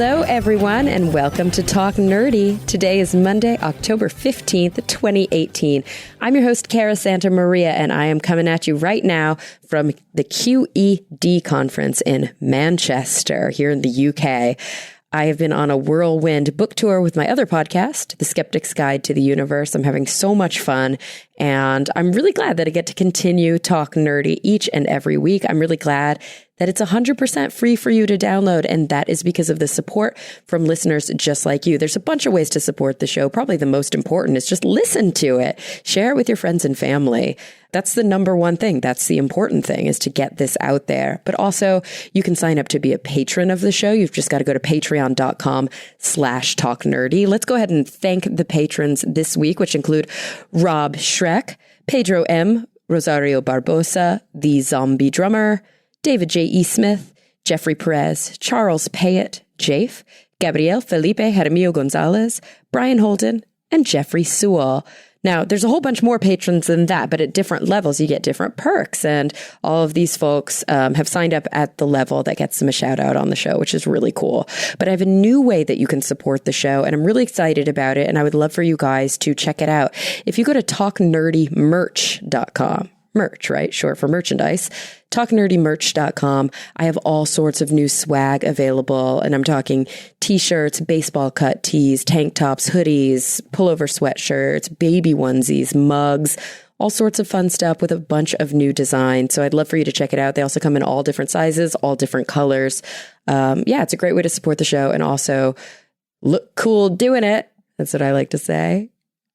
Hello, everyone, and welcome to Talk Nerdy. Today is Monday, October 15th, 2018. I'm your host, Cara Santa Maria, and I am coming at you right now from the QED conference in Manchester, here in the UK. I have been on a whirlwind book tour with my other podcast, The Skeptic's Guide to the Universe. I'm having so much fun, and I'm really glad that I get to continue Talk Nerdy each and every week. I'm really glad that it's 100% free for you to download, and that is because of the support from listeners just like you. There's a bunch of ways to support the show. Probably the most important is just listen to it. Share it with your friends and family. That's the number one thing. That's the important thing, is to get this out there. But also, you can sign up to be a patron of the show. You've just got to go to patreon.com/talknerdy. Let's go ahead and thank the patrons this week, which include Rob Schreck, Pedro M., Rosario Barbosa, The Zombie Drummer, David J. E. Smith, Jeffrey Perez, Charles Payet, Jafe, Gabriel Felipe Jaramillo Gonzalez, Brian Holden, and Jeffrey Sewell. Now, there's a whole bunch more patrons than that, but at different levels, you get different perks. And all of these folks have signed up at the level that gets them a shout out on the show, which is really cool. But I have a new way that you can support the show, and I'm really excited about it. And I would love for you guys to check it out. If you go to talknerdymerch.com, merch, right? Short for merchandise. TalkNerdyMerch.com. I have all sorts of new swag available, and I'm talking t-shirts, baseball cut tees, tank tops, hoodies, pullover sweatshirts, baby onesies, mugs, all sorts of fun stuff with a bunch of new designs. So I'd love for you to check it out. They also come in all different sizes, all different colors. Yeah, it's a great way to support the show and also look cool doing it. That's what I like to say.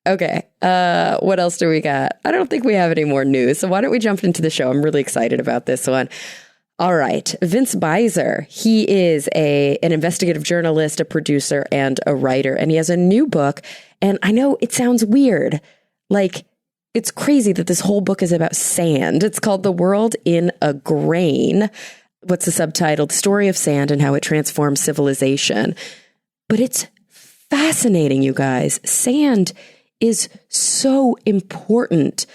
Okay, what else do we got? I don't think we have any more news, so why don't we jump into the show? I'm really excited about this one. All right, Vince Beiser, he is an investigative journalist, a producer, and a writer, and he has a new book, and I know it sounds weird, like it's crazy that this whole book is about sand. It's called The World in a Grain. What's the subtitle? The Story of Sand and How It Transforms Civilization. But it's fascinating, you guys. Sand is so important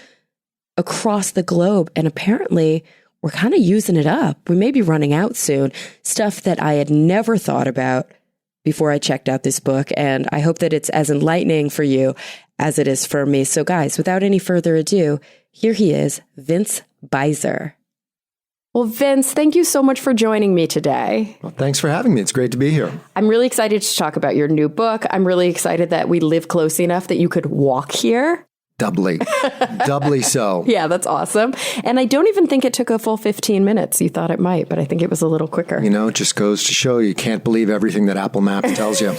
across the globe. And apparently we're kind of using it up. We may be running out soon. Stuff that I had never thought about before I checked out this book. And I hope that it's as enlightening for you as it is for me. So guys, without any further ado, here he is, Vince Beiser. Well, Vince, thank you so much for joining me today. Well, thanks for having me. It's great to be here. I'm really excited to talk about your new book. I'm really excited that we live close enough that you could walk here. Doubly so. Yeah, that's awesome. And I don't even think it took a full 15 minutes. You thought it might, but I think it was a little quicker. You know, it just goes to show you can't believe everything that Apple Maps tells you.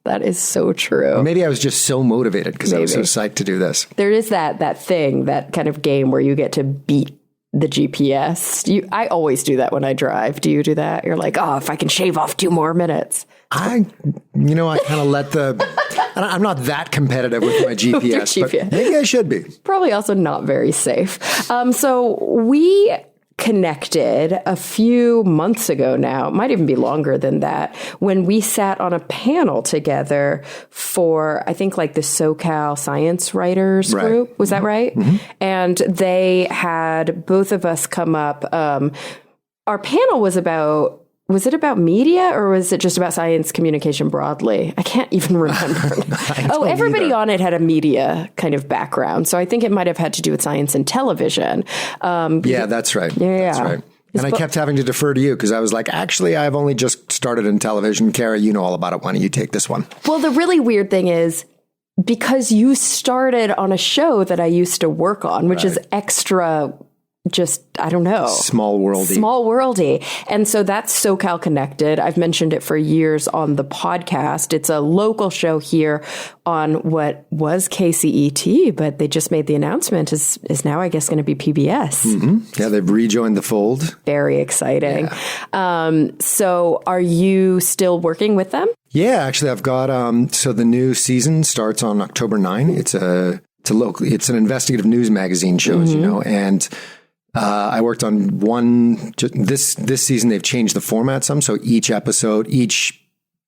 That is so true. Or maybe I was just so motivated because I was so psyched to do this. There is that thing, that kind of game where you get to beat the GPS. I always do that when I drive. Do you do that? You're like, oh, if I can shave off 2 more minutes. I kind of let I'm not that competitive with my GPS, but maybe I should be. Probably also not very safe. So we connected a few months ago now, it might even be longer than that, when we sat on a panel together for, I think, like the SoCal Science Writers group. Was that right? Mm-hmm. And they had both of us come up. Our panel was about media, or was it just about science communication broadly? I can't even remember. Everybody on it had a media kind of background. So I think it might have had to do with science and television. Yeah, that's right. Yeah. That's right. And I kept having to defer to you because I was like, actually, I've only just started in television. Cara, you know all about it. Why don't you take this one? Well, the really weird thing is, because you started on a show that I used to work on, which is extra, just, I don't know. Small worldy. And so that's SoCal Connected. I've mentioned it for years on the podcast. It's a local show here on what was KCET, but they just made the announcement is now, I guess, going to be PBS. Mm-hmm. Yeah, they've rejoined the fold. Very exciting. Yeah. So are you still working with them? Yeah, actually, I've got, so the new season starts on October 9. It's an investigative news magazine show, as you know, and I worked on this season. They've changed the format some. So each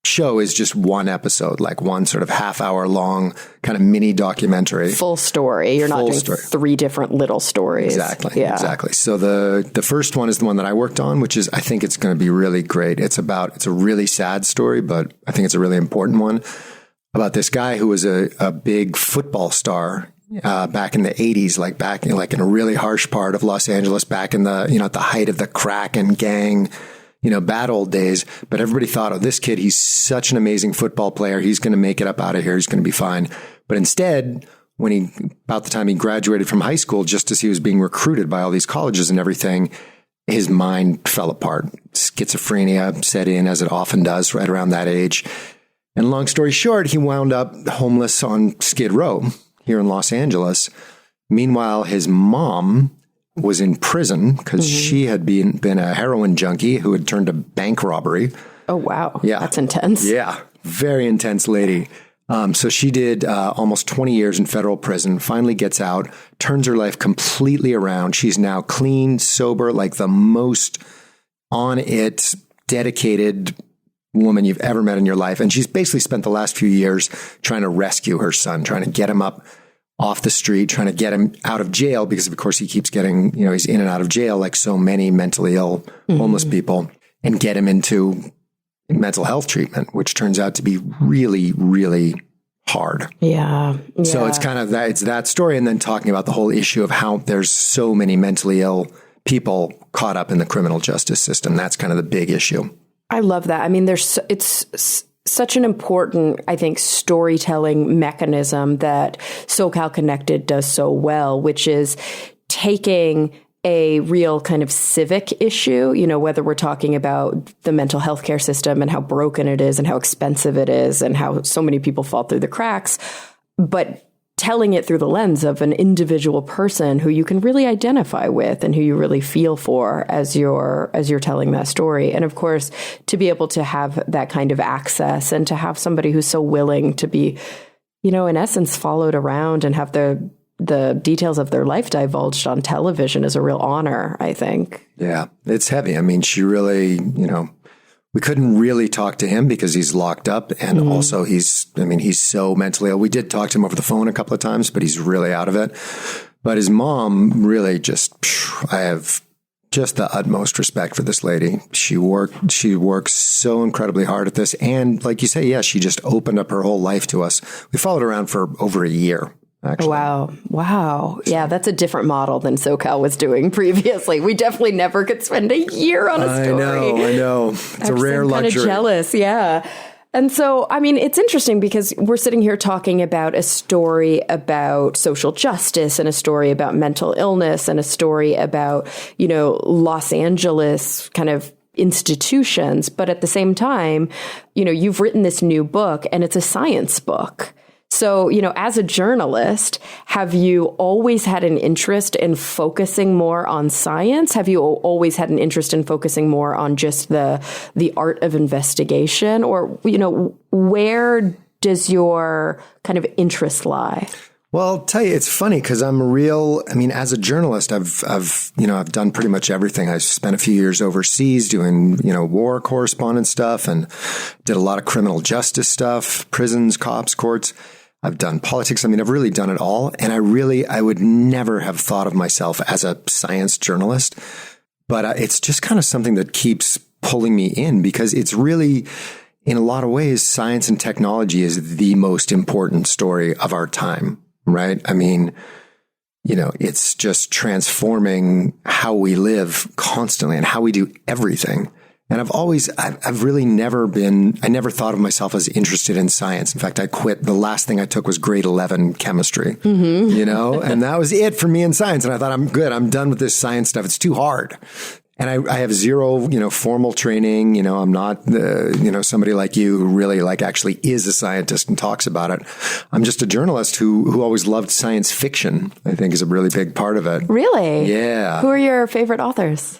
show is just one episode, like one sort of half-hour long kind of mini documentary. Full story. You're not doing three different little stories. Exactly. Yeah. Exactly. So the first one is the one that I worked on, which is, I think it's going to be really great. It's a really sad story, but I think it's a really important one about this guy who was a big football star back in the 80s, back in a really harsh part of Los Angeles, back in the, at the height of the crack and gang, bad old days. But everybody thought, oh, this kid, he's such an amazing football player. He's going to make it up out of here. He's going to be fine. But instead, about the time he graduated from high school, just as he was being recruited by all these colleges and everything, his mind fell apart. Schizophrenia set in, as it often does right around that age. And long story short, he wound up homeless on Skid Row here in Los Angeles. Meanwhile, his mom was in prison because she had been a heroin junkie who had turned to bank robbery. Oh, wow. Yeah. That's intense. Yeah. Very intense lady. So she did almost 20 years in federal prison, finally gets out, turns her life completely around. She's now clean, sober, like the most on it, dedicated woman you've ever met in your life. And she's basically spent the last few years trying to rescue her son, trying to get him up off the street, trying to get him out of jail, because of course he keeps getting, he's in and out of jail like so many mentally ill homeless people, and get him into mental health treatment, which turns out to be really, really hard. Yeah. So it's kind of that, it's that story. And then talking about the whole issue of how there's so many mentally ill people caught up in the criminal justice system. That's kind of the big issue. I love that. I mean, it's such an important, I think, storytelling mechanism that SoCal Connected does so well, which is taking a real kind of civic issue, whether we're talking about the mental health care system and how broken it is and how expensive it is and how so many people fall through the cracks, but telling it through the lens of an individual person who you can really identify with and who you really feel for as you're telling that story. And of course, to be able to have that kind of access and to have somebody who's so willing to be, in essence, followed around and have the details of their life divulged on television is a real honor, I think. Yeah, it's heavy. I mean, she really, we couldn't really talk to him because he's locked up. And also he's so mentally ill. We did talk to him over the phone a couple of times, but he's really out of it. But his mom really I have just the utmost respect for this lady. She works so incredibly hard at this. And like you say, yeah, she just opened up her whole life to us. We followed her around for over a year. Actually. Wow. Yeah, that's a different model than SoCal was doing previously. We definitely never could spend a year on a story. I know. It's a rare luxury. I'm kind of jealous, yeah. And so, I mean, it's interesting because we're sitting here talking about a story about social justice and a story about mental illness and a story about, Los Angeles kind of institutions. But at the same time, you've written this new book and it's a science book. So, as a journalist, have you always had an interest in focusing more on science? Have you always had an interest in focusing more on just the art of investigation? Or, where does your kind of interest lie? Well, I'll tell you, it's funny because as a journalist, I've done pretty much everything. I spent a few years overseas doing, war correspondent stuff and did a lot of criminal justice stuff, prisons, cops, courts. I've done politics. I've really done it all. And I would never have thought of myself as a science journalist, but it's just kind of something that keeps pulling me in because it's really, in a lot of ways, science and technology is the most important story of our time, right? It's just transforming how we live constantly and how we do everything. And I've really never thought of myself as interested in science. In fact, I quit. The last thing I took was grade 11 chemistry, and that was it for me in science. And I thought, I'm good. I'm done with this science stuff. It's too hard. And I have zero, formal training. I'm not, somebody like you who really actually is a scientist and talks about it. I'm just a journalist who always loved science fiction, I think is a really big part of it. Really? Yeah. Who are your favorite authors?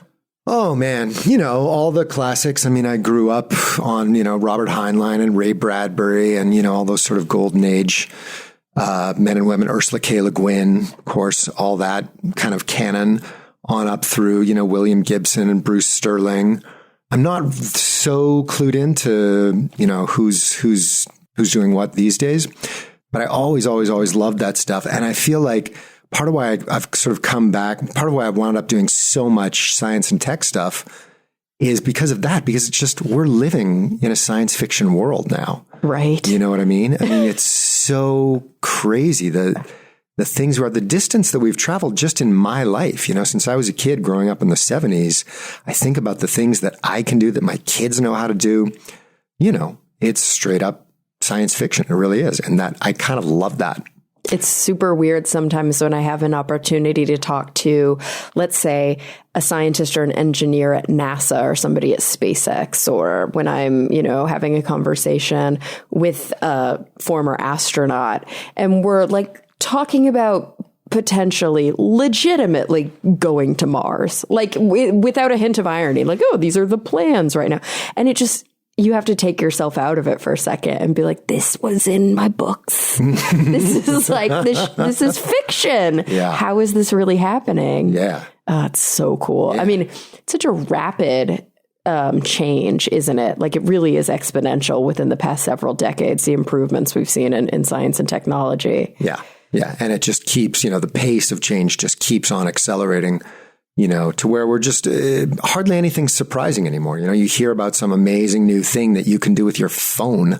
Oh, man. all the classics. I grew up on, Robert Heinlein and Ray Bradbury and, all those sort of golden age men and women, Ursula K. Le Guin, of course, all that kind of canon on up through, William Gibson and Bruce Sterling. I'm not so clued into, who's doing what these days, but I always loved that stuff. And I feel like part of why I've sort of come back, part of why I've wound up doing so much science and tech stuff is because of that, because it's just, we're living in a science fiction world now. Right. You know what I mean? I mean, it's so crazy. The things where the distance that we've traveled just in my life, since I was a kid growing up in the 70s, I think about the things that I can do that my kids know how to do. It's straight up science fiction. It really is. And that I kind of love that. It's super weird sometimes when I have an opportunity to talk to, let's say, a scientist or an engineer at NASA or somebody at SpaceX, or when I'm, having a conversation with a former astronaut, and we're like talking about potentially legitimately going to Mars, like without a hint of irony, like, oh, these are the plans right now. And you have to take yourself out of it for a second and be like, this was in my books. This is like, this is fiction. Yeah. How is this really happening? Yeah. It's so cool. Yeah. I mean, it's such a rapid change, isn't it? Like, it really is exponential within the past several decades, the improvements we've seen in science and technology. Yeah. Yeah. And it just keeps, the pace of change just keeps on accelerating, to where we're just hardly anything surprising anymore. You hear about some amazing new thing that you can do with your phone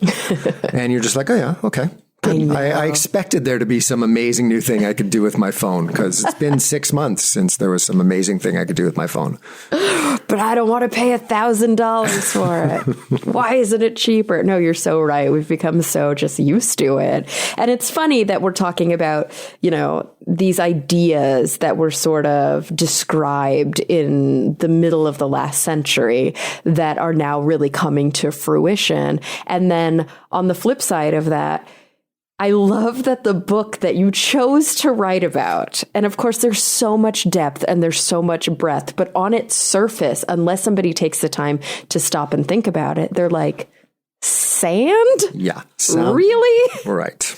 and you're just like, oh yeah, okay. I expected there to be some amazing new thing I could do with my phone, because it's been 6 months since there was some amazing thing I could do with my phone. But I don't want to pay $1,000 for it. Why isn't it cheaper? No, you're so right. We've become so just used to it. And it's funny that we're talking about, these ideas that were sort of described in the middle of the last century that are now really coming to fruition. And then on the flip side of that, I love that the book that you chose to write about, and of course there's so much depth and there's so much breadth, but on its surface, unless somebody takes the time to stop and think about it, they're like, sand? Yeah. Really? Right.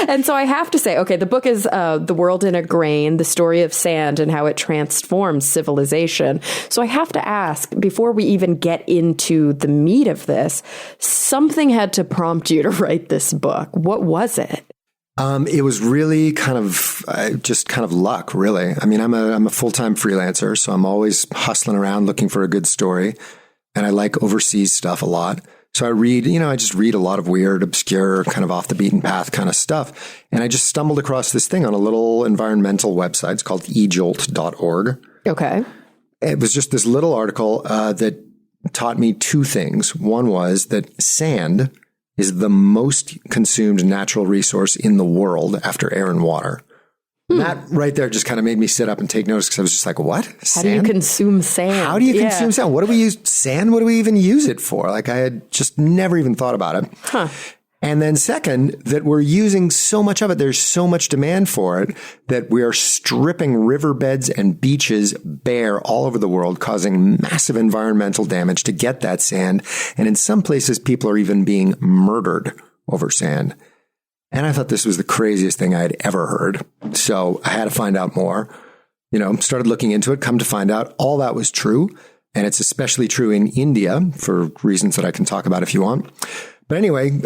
And so I have to say, okay, the book is The World in a Grain, the story of sand and how it transforms civilization. So I have to ask, before we even get into the meat of this, something had to prompt you to write this book. What was it? It was really kind of luck, really. I mean, I'm a full-time freelancer, so I'm always hustling around looking for a good story. And I like overseas stuff a lot. So I read, I just read a lot of weird, obscure, kind of off the beaten path kind of stuff. And I just stumbled across this thing on a little environmental website. It's called ejolt.org. Okay. It was just this little article that taught me two things. One was that sand is the most consumed natural resource in the world after air and water. That right there just kind of made me sit up and take notice, because I was just like, what? Sand? How do you consume sand? How do you consume sand? What do we use sand? What do we even use it for? Like, I had just never even thought about it. Huh. And then second, that we're using so much of it. There's so much demand for it that we are stripping riverbeds and beaches bare all over the world, causing massive environmental damage to get that sand. And in some places, people are even being murdered over sand. And I thought this was the craziest thing I had ever heard. So I had to find out more, started looking into it, come to find out all that was true. And it's especially true in India for reasons that I can talk about if you want. But anyway,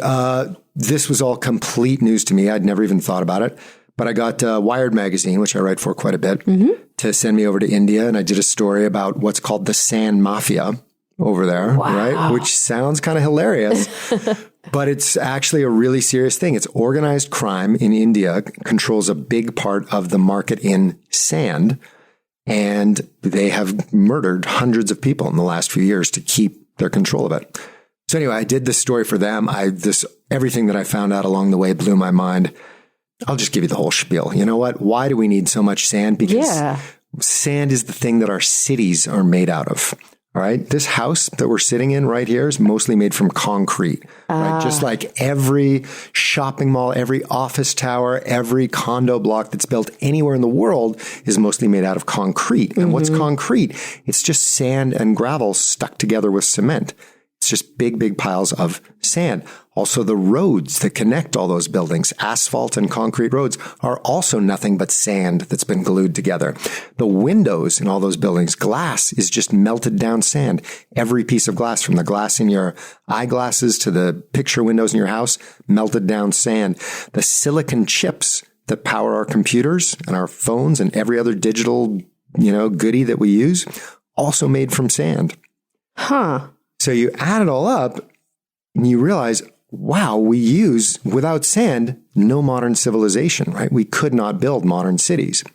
this was all complete news to me. I'd never even thought about it. But I got Wired magazine, which I write for quite a bit, to send me over to India. And I did a story about what's called the sand mafia over there, right? Which sounds kind of hilarious. But it's actually a really serious thing. It's organized crime in India controls a big part of the market in sand. And they have murdered hundreds of people in the last few years to keep their control of it. So anyway, I did this story for them. Everything that I found out along the way blew my mind. I'll just give you the whole spiel. You know what? Why do we need so much sand? Because sand is the thing that our cities are made out of. All right. This house that we're sitting in right here is mostly made from concrete, right? Just like every shopping mall, every office tower, every condo block that's built anywhere in the world is mostly made out of concrete. And what's concrete? It's just sand and gravel stuck together with cement. It's just big, big piles of sand. Also, the roads that connect all those buildings, asphalt and concrete roads, are also nothing but sand that's been glued together. The windows in all those buildings, glass is just melted down sand. Every piece of glass, from the glass in your eyeglasses to the picture windows in your house, melted down sand. The silicon chips that power our computers and our phones and every other digital, goodie that we use, also made from sand. Huh. So you add it all up and you realize, wow, we use, without sand, no modern civilization, right? We could not build modern cities.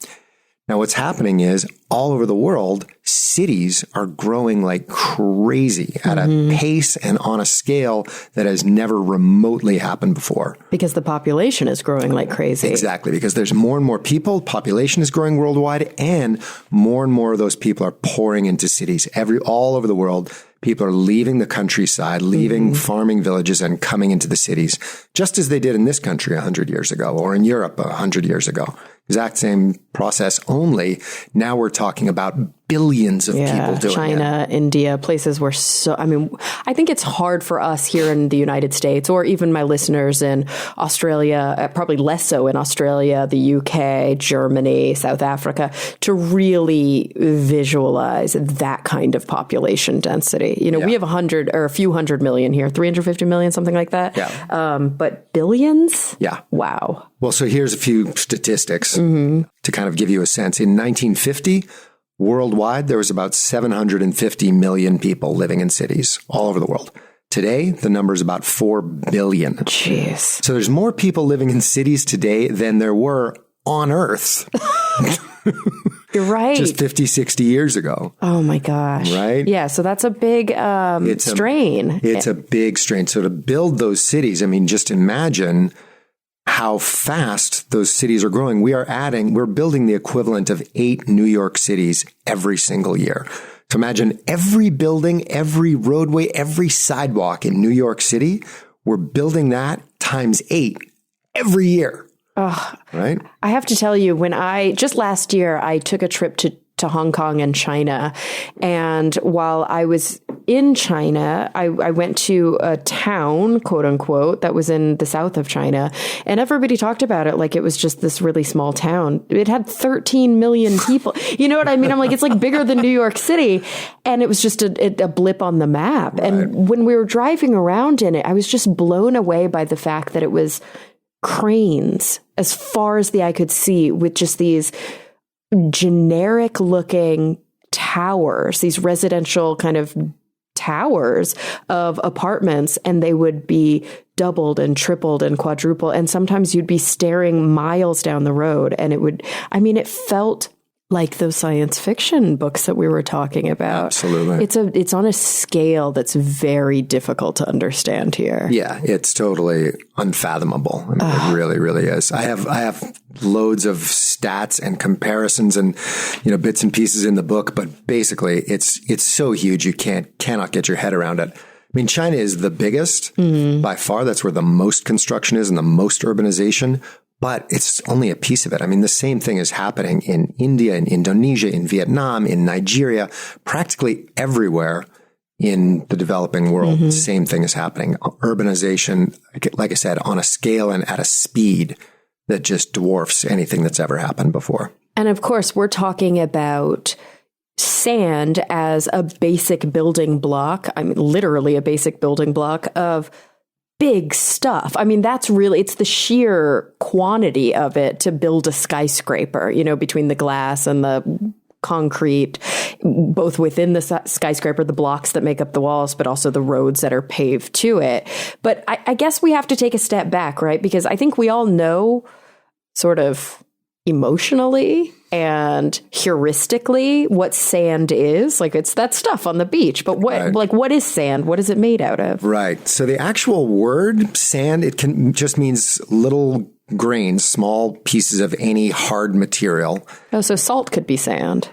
Now, what's happening is all over the world, cities are growing like crazy at a pace and on a scale that has never remotely happened before. Because the population is growing like crazy. Exactly, because there's more and more people, population is growing worldwide, and more of those people are pouring into cities all over the world. People are leaving the countryside, leaving farming villages and coming into the cities, just as they did in this country 100 years ago or in Europe 100 years ago. Exact same process, only now we're talking about billions of people doing China, India, places where I think it's hard for us here in the United States, or even my listeners in Australia, probably less so in Australia, the UK, Germany, South Africa, to really visualize that kind of population density. We have 100 or a few hundred million here, 350 million, something like that. Yeah. But billions? Yeah. Wow. Well, so here's a few statistics to kind of give you a sense. In 1950, worldwide, there was about 750 million people living in cities all over the world. Today, the number is about 4 billion. Jeez. So there's more people living in cities today than there were on Earth. You're right. Just 50, 60 years ago. Oh, my gosh. Right? Yeah. So that's a big strain. It's a big strain. So to build those cities, just imagine how fast those cities are growing. We're building the equivalent of 8 New York cities every single year. So imagine every building, every roadway, every sidewalk in New York City, we're building that times 8 every year. Right? I have to tell you, just last year, I took a trip to Hong Kong and China. And while I was in China, I went to a town, quote unquote, that was in the south of China. And everybody talked about it like it was just this really small town. It had 13 million people. You know what I mean? I'm like, it's like bigger than New York City. And it was just a blip on the map. Right. And when we were driving around in it, I was just blown away by the fact that it was cranes as far as the eye could see, with just these generic looking towers, these residential kind of towers of apartments, and they would be doubled and tripled and quadrupled. And sometimes you'd be staring miles down the road, and it felt like those science fiction books that we were talking about. Absolutely. It's on a scale that's very difficult to understand here. Yeah, it's totally unfathomable. It really, really is. I have loads of stats and comparisons and, bits and pieces in the book, but basically it's so huge you cannot get your head around it. China is the biggest by far. That's where the most construction is and the most urbanization. But it's only a piece of it. The same thing is happening in India, in Indonesia, in Vietnam, in Nigeria, practically everywhere in the developing world. The same thing is happening. Urbanization, like I said, on a scale and at a speed that just dwarfs anything that's ever happened before. And of course, we're talking about sand as a basic building block. Literally a basic building block of big stuff. It's the sheer quantity of it to build a skyscraper, between the glass and the concrete, both within the skyscraper, the blocks that make up the walls, but also the roads that are paved to it. But I guess we have to take a step back, right? Because I think we all know sort of emotionally and heuristically what sand is. Like, it's that stuff on the beach. But what is sand? What is it made out of? Right. So the actual word sand, it just means little grains, small pieces of any hard material. Oh, so salt could be sand.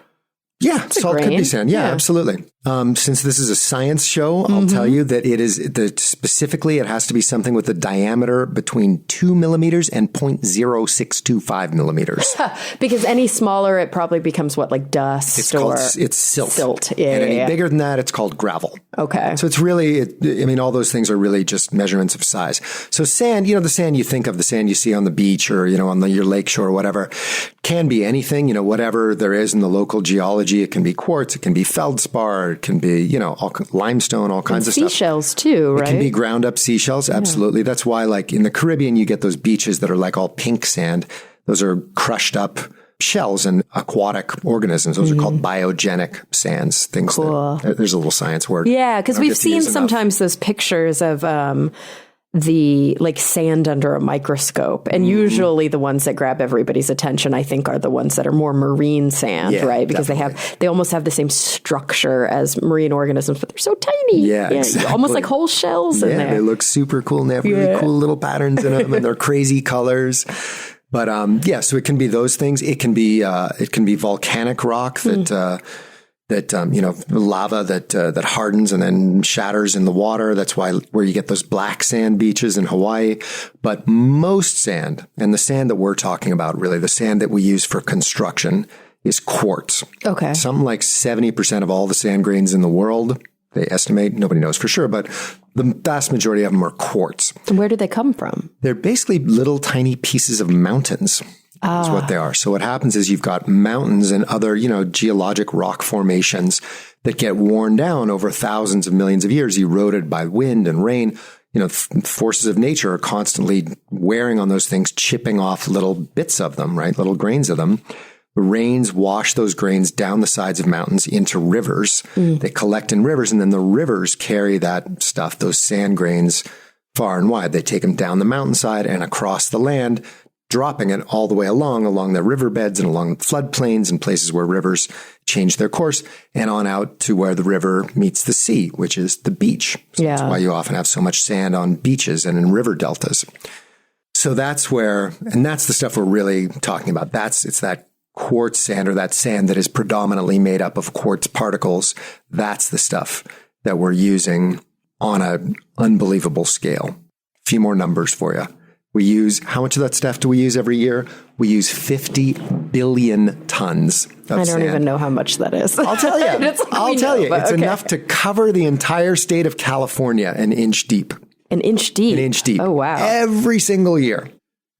Yeah, salt could be sand. Yeah, absolutely. Since this is a science show, I'll tell you that specifically it has to be something with a diameter between 2 millimeters and 0.0625 millimeters. Because any smaller, it probably becomes like dust it's silt. Silt. Yeah, and any bigger than that, it's called gravel. Okay. So it's really, all those things are really just measurements of size. So sand, the sand you think of, the sand you see on the beach or, on your lake shore or whatever, can be anything, whatever there is in the local geology. It can be quartz, it can be feldspar, it can be, limestone, all kinds of stuff. Seashells too, right? It can be ground up seashells. Absolutely. Yeah. That's why in the Caribbean, you get those beaches that are all pink sand. Those are crushed up shells and aquatic organisms. Those are called biogenic sands. Things cool. There's a little science word. Yeah. Because we've seen sometimes those pictures of, the sand under a microscope. And usually the ones that grab everybody's attention, I think, are the ones that are more marine sand, right? Because they almost have the same structure as marine organisms, but they're so tiny. Yeah, exactly. Almost like whole shells in there. They look super cool and they have really cool little patterns in them and they're crazy colors. But so it can be those things. It can be volcanic rock lava that hardens and then shatters in the water. That's where you get those black sand beaches in Hawaii. But most sand, and the sand that we're talking about, really the sand that we use for construction, is quartz. Okay. Something like 70% of all the sand grains in the world, they estimate, nobody knows for sure, but the vast majority of them are quartz. And where do they come from? They're basically little tiny pieces of mountains. Is what they are. So what happens is you've got mountains and other, geologic rock formations that get worn down over thousands of millions of years, eroded by wind and rain. Forces of nature are constantly wearing on those things, chipping off little bits of them, right? Little grains of them. The rains wash those grains down the sides of mountains into rivers. They collect in rivers, and then the rivers carry that stuff, those sand grains, far and wide. They take them down the mountainside and across the land, dropping it all the way along the riverbeds and along floodplains and places where rivers change their course, and on out to where the river meets the sea, which is the beach. So that's why you often have so much sand on beaches and in river deltas. So that's the stuff we're really talking about. It's that quartz sand, or that sand that is predominantly made up of quartz particles. That's the stuff that we're using on an unbelievable scale. A few more numbers for you. How much of that stuff do we use every year? We use 50 billion tons of sand. I don't even know how much that is. I'll tell you. It's enough to cover the entire state of California an inch deep. An inch deep? An inch deep. Oh, wow. Every single year.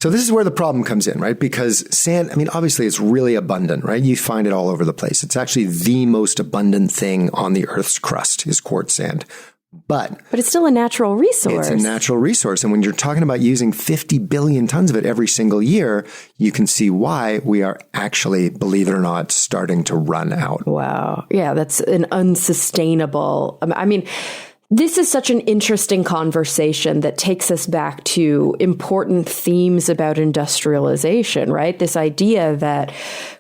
So this is where the problem comes in, right? Because sand, obviously it's really abundant, right? You find it all over the place. It's actually the most abundant thing on the Earth's crust is quartz sand. But it's still a natural resource. It's a natural resource. And when you're talking about using 50 billion tons of it every single year, you can see why we are actually, believe it or not, starting to run out. Wow. Yeah, that's an unsustainable. This is such an interesting conversation that takes us back to important themes about industrialization, right? This idea that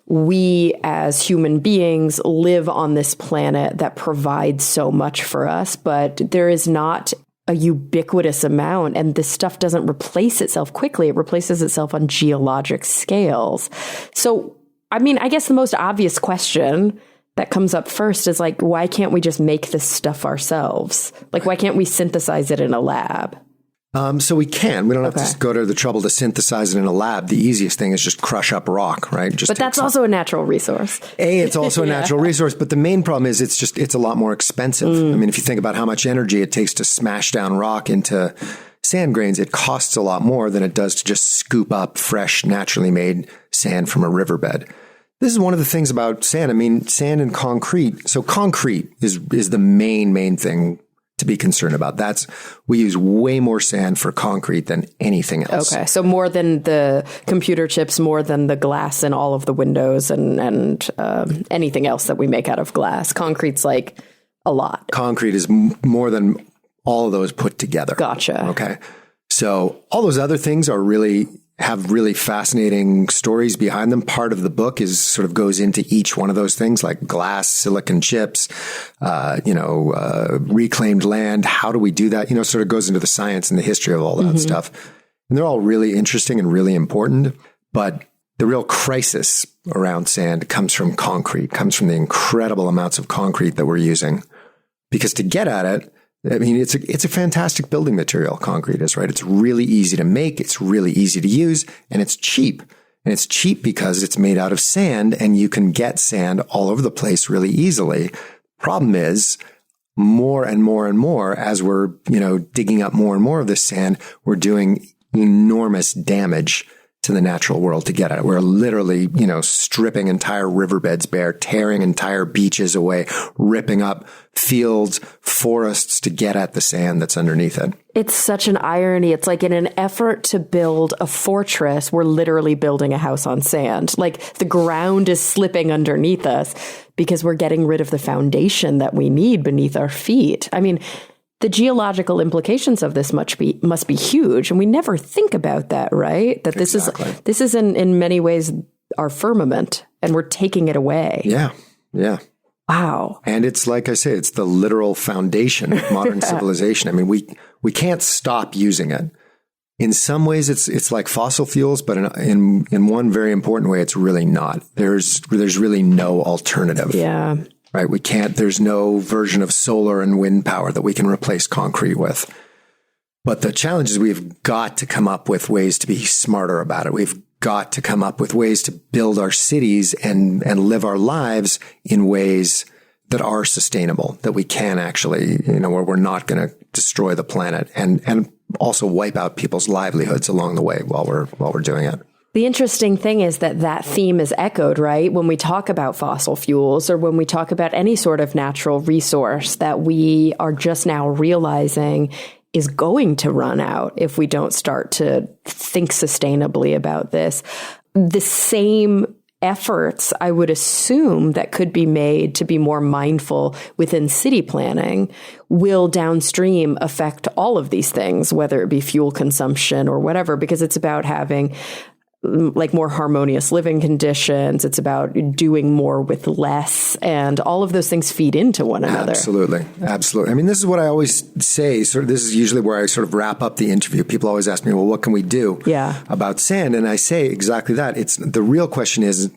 we as human beings live on this planet that provides so much for us, but there is not a ubiquitous amount, and this stuff doesn't replace itself quickly. It replaces itself on geologic scales. So, I guess the most obvious question that comes up first is why can't we just make this stuff ourselves? Why can't we synthesize it in a lab? So we can. We don't have to go to the trouble to synthesize it in a lab. The easiest thing is just crush up rock, right? But that's also a natural resource. It's also a natural resource. But the main problem is it's a lot more expensive. If you think about how much energy it takes to smash down rock into sand grains, it costs a lot more than it does to just scoop up fresh, naturally made sand from a riverbed. This is one of the things about sand. Sand and concrete. So concrete is the main thing to be concerned about. We use way more sand for concrete than anything else. Okay. So more than the computer chips, more than the glass in all of the windows and anything else that we make out of glass. Concrete's a lot. Concrete is more than all of those put together. Gotcha. Okay. So all those other things have really fascinating stories behind them. Part of the book goes into each one of those things, like glass, silicon chips, reclaimed land. How do we do that? Sort of goes into the science and the history of all that stuff. And they're all really interesting and really important. But the real crisis around sand comes from concrete, comes from the incredible amounts of concrete that we're using. because to get at it, I mean, it's a fantastic building material, concrete is, right? It's really easy to make, it's really easy to use, and it's cheap. And it's cheap because it's made out of sand, and you can get sand all over the place really easily. Problem is, more and more and more, as we're, digging up more and more of this sand, we're doing enormous damage to the natural world to get at it. We're literally, stripping entire riverbeds bare, tearing entire beaches away, ripping up fields, forests to get at the sand that's underneath it. It's such an irony. It's like in an effort to build a fortress, we're literally building a house on sand. Like the ground is slipping underneath us because we're getting rid of the foundation that we need beneath our feet. I mean, the geological implications of this must be huge. And we never think about that, right? That this is in many ways our firmament, and we're taking it away. Yeah. Yeah. Wow. And it's like I say, it's the literal foundation of modern civilization. I mean, we can't stop using it. In some ways, it's like fossil fuels, but in one very important way, it's really not. There's really no alternative. Yeah. Right? There's no version of solar and wind power that we can replace concrete with. But the challenge is we've got to come up with ways to be smarter about it. We've got to come up with ways to build our cities and live our lives in ways that are sustainable, that we can actually, where we're not going to destroy the planet and also wipe out people's livelihoods along the way while we're doing it. The interesting thing is that theme is echoed, right? When we talk about fossil fuels or when we talk about any sort of natural resource that we are just now realizing is going to run out if we don't start to think sustainably about this. The same efforts, I would assume, that could be made to be more mindful within city planning will downstream affect all of these things, whether it be fuel consumption or whatever, because it's about having like more harmonious living conditions. It's about doing more with less, and all of those things feed into one another. Absolutely. Absolutely. I mean, this is what I always say. This is usually where I sort of wrap up the interview. People always ask me, well, what can we do about sand? And I say exactly that. The real question is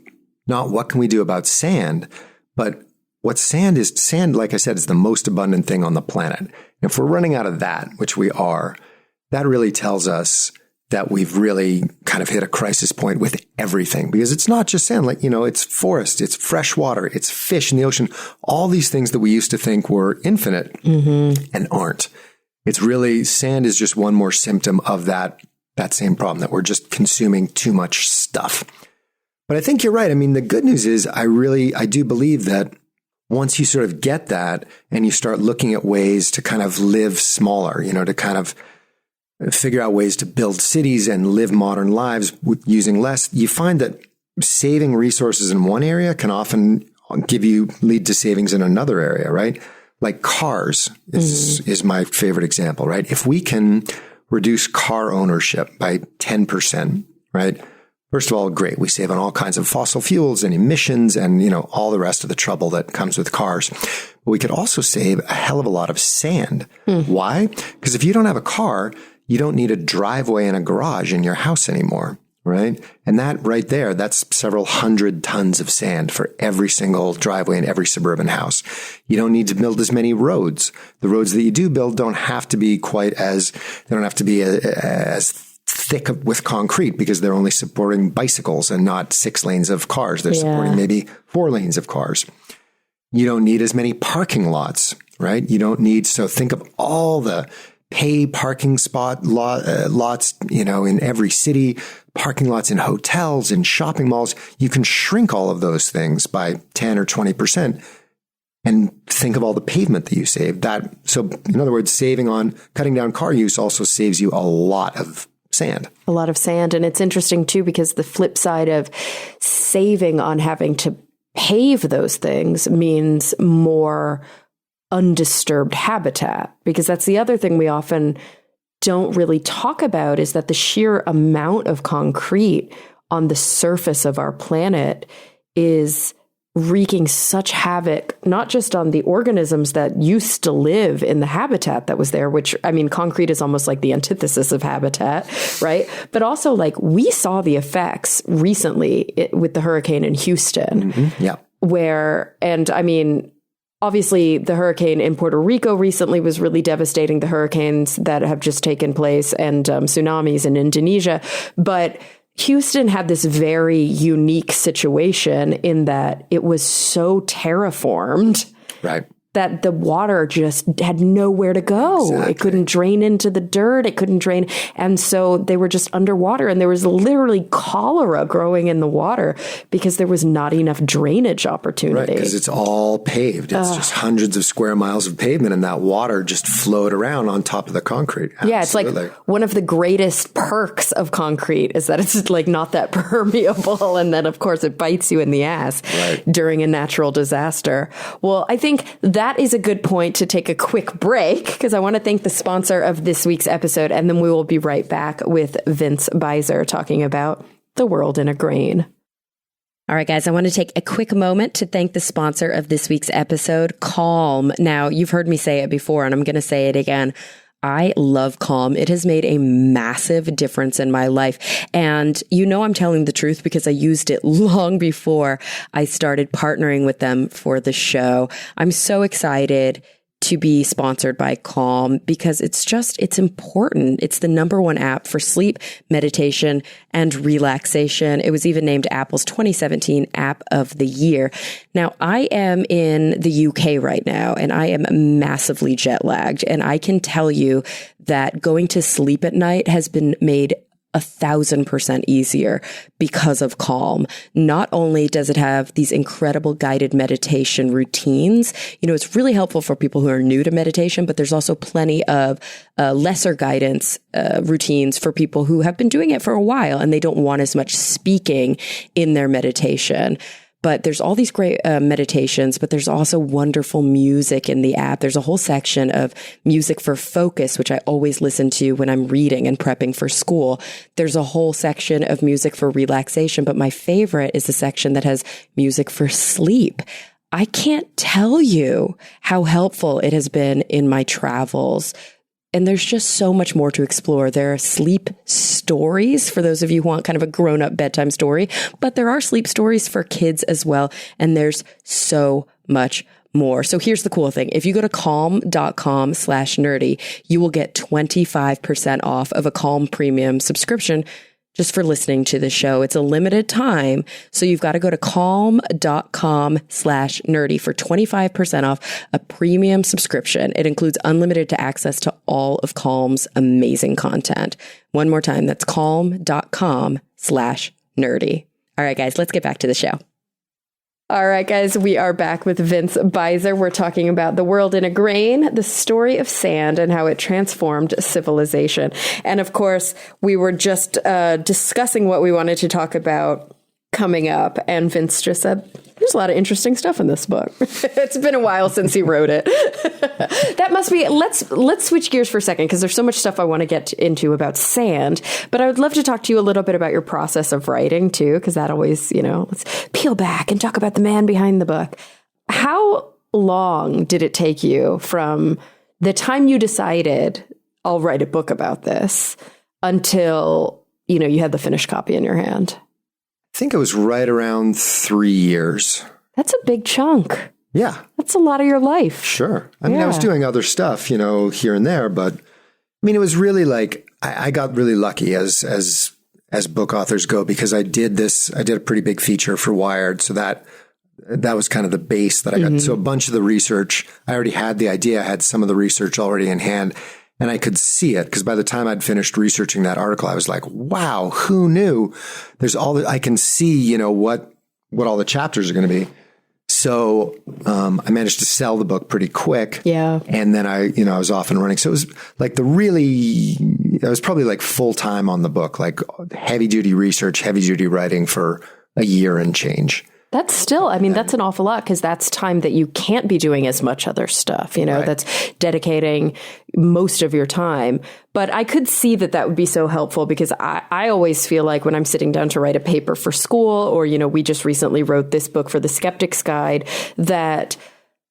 not what can we do about sand, but what sand is. Sand, like I said, is the most abundant thing on the planet. If we're running out of that, which we are, that really tells us that we've really kind of hit a crisis point with everything, because it's not just sand, it's forest, it's fresh water, it's fish in the ocean, all these things that we used to think were infinite and aren't. It's really, sand is just one more symptom of that same problem, that we're just consuming too much stuff. But I think you're right. I mean, the good news is I do believe that once you sort of get that and you start looking at ways to kind of live smaller, to kind of figure out ways to build cities and live modern lives using less, you find that saving resources in one area can often lead to savings in another area, right? Like cars is my favorite example, right? If we can reduce car ownership by 10%, right? First of all, great. We save on all kinds of fossil fuels and emissions and, all the rest of the trouble that comes with cars. But we could also save a hell of a lot of sand. Why? Because if you don't have a car, you don't need a driveway and a garage in your house anymore, right? And that right there, that's several hundred tons of sand for every single driveway in every suburban house. You don't need to build as many roads. The roads that you do build don't have to be as thick with concrete, because they're only supporting bicycles and not 6 lanes of cars. They're supporting maybe 4 lanes of cars. You don't need as many parking lots, right? So think of all the pay parking lots, in every city, parking lots in hotels, in shopping malls. You can shrink all of those things by 10 or 20% and think of all the pavement that you save. So in other words, cutting down car use also saves you a lot of sand. A lot of sand. And it's interesting too, because the flip side of saving on having to pave those things means more undisturbed habitat, because that's the other thing we often don't really talk about, is that the sheer amount of concrete on the surface of our planet is wreaking such havoc, not just on the organisms that used to live in the habitat that was there, which, I mean, concrete is almost like the antithesis of habitat, right? But also, like, we saw the effects recently with the hurricane in Houston, obviously, the hurricane in Puerto Rico recently was really devastating, the hurricanes that have just taken place and tsunamis in Indonesia. But Houston had this very unique situation in that it was so terraformed. Right. That the water just had nowhere to go. Exactly. It couldn't drain into the dirt. It couldn't drain. And so they were just underwater. And there was literally cholera growing in the water because there was not enough drainage opportunity. Right, because it's all paved. It's just hundreds of square miles of pavement, and that water just flowed around on top of the concrete. Absolutely. Yeah, it's like one of the greatest perks of concrete is that it's like not that permeable. And then, of course, it bites you in the ass during a natural disaster. Well, I think that is a good point to take a quick break because I want to thank the sponsor of this week's episode, and then we will be right back with Vince Beiser talking about The World in a Grain. All right, guys, I want to take a quick moment to thank the sponsor of this week's episode, Calm. Now, you've heard me say it before, and I'm going to say it again. I love Calm. It has made a massive difference in my life. And I'm telling the truth because I used it long before I started partnering with them for the show. I'm so excited to be sponsored by Calm because it's important. It's the #1 app for sleep, meditation, and relaxation. It was even named Apple's 2017 App of the Year. Now, I am in the UK right now, and I am massively jet lagged. And I can tell you that going to sleep at night has been made 1,000% easier because of Calm. Not only does it have these incredible guided meditation routines, it's really helpful for people who are new to meditation, but there's also plenty of lesser guidance routines for people who have been doing it for a while and they don't want as much speaking in their meditation. But there's all these great meditations, but there's also wonderful music in the app. There's a whole section of music for focus, which I always listen to when I'm reading and prepping for school. There's a whole section of music for relaxation, but my favorite is the section that has music for sleep. I can't tell you how helpful it has been in my travels. And there's just so much more to explore. There are sleep stories for those of you who want kind of a grown-up bedtime story, but there are sleep stories for kids as well. And there's so much more. So here's the cool thing. If you go to calm.com/nerdy, you will get 25% off of a Calm premium subscription just for listening to the show. It's a limited time. So you've got to go to calm.com/nerdy for 25% off a premium subscription. It includes unlimited access to all of Calm's amazing content. One more time, that's calm.com/nerdy. All right, guys, let's get back to the show. All right, guys, we are back with Vince Beiser. We're talking about The World in a Grain, the story of sand and how it transformed civilization. And of course, we were just discussing what we wanted to talk about coming up. And Vince just said, there's a lot of interesting stuff in this book. It's been a while since he wrote it. That must be, let's switch gears for a second because there's so much stuff I want to get into about sand. But I would love to talk to you a little bit about your process of writing too, because that always, let's peel back and talk about the man behind the book. How long did it take you from the time you decided I'll write a book about this until, you had the finished copy in your hand? I think it was right around 3 years. That's a big chunk. Yeah. That's a lot of your life. Sure. I mean, I was doing other stuff, here and there, but it was really like, I got really lucky as book authors go, because I did a pretty big feature for Wired. So that was kind of the base that I got. Mm-hmm. So a bunch of the research, I already had the idea. I had some of the research already in hand. And I could see it because by the time I'd finished researching that article, I was like, wow, who knew? There's I can see, what all the chapters are going to be. So, I managed to sell the book pretty quick. Yeah. And then I was off and running. So it was like I was probably like full time on the book, like heavy duty research, heavy duty writing for a year and change. That's still, that's an awful lot because that's time that you can't be doing as much other stuff, right. That's dedicating most of your time. But I could see that would be so helpful because I always feel like when I'm sitting down to write a paper for school or, we just recently wrote this book for the Skeptic's Guide, that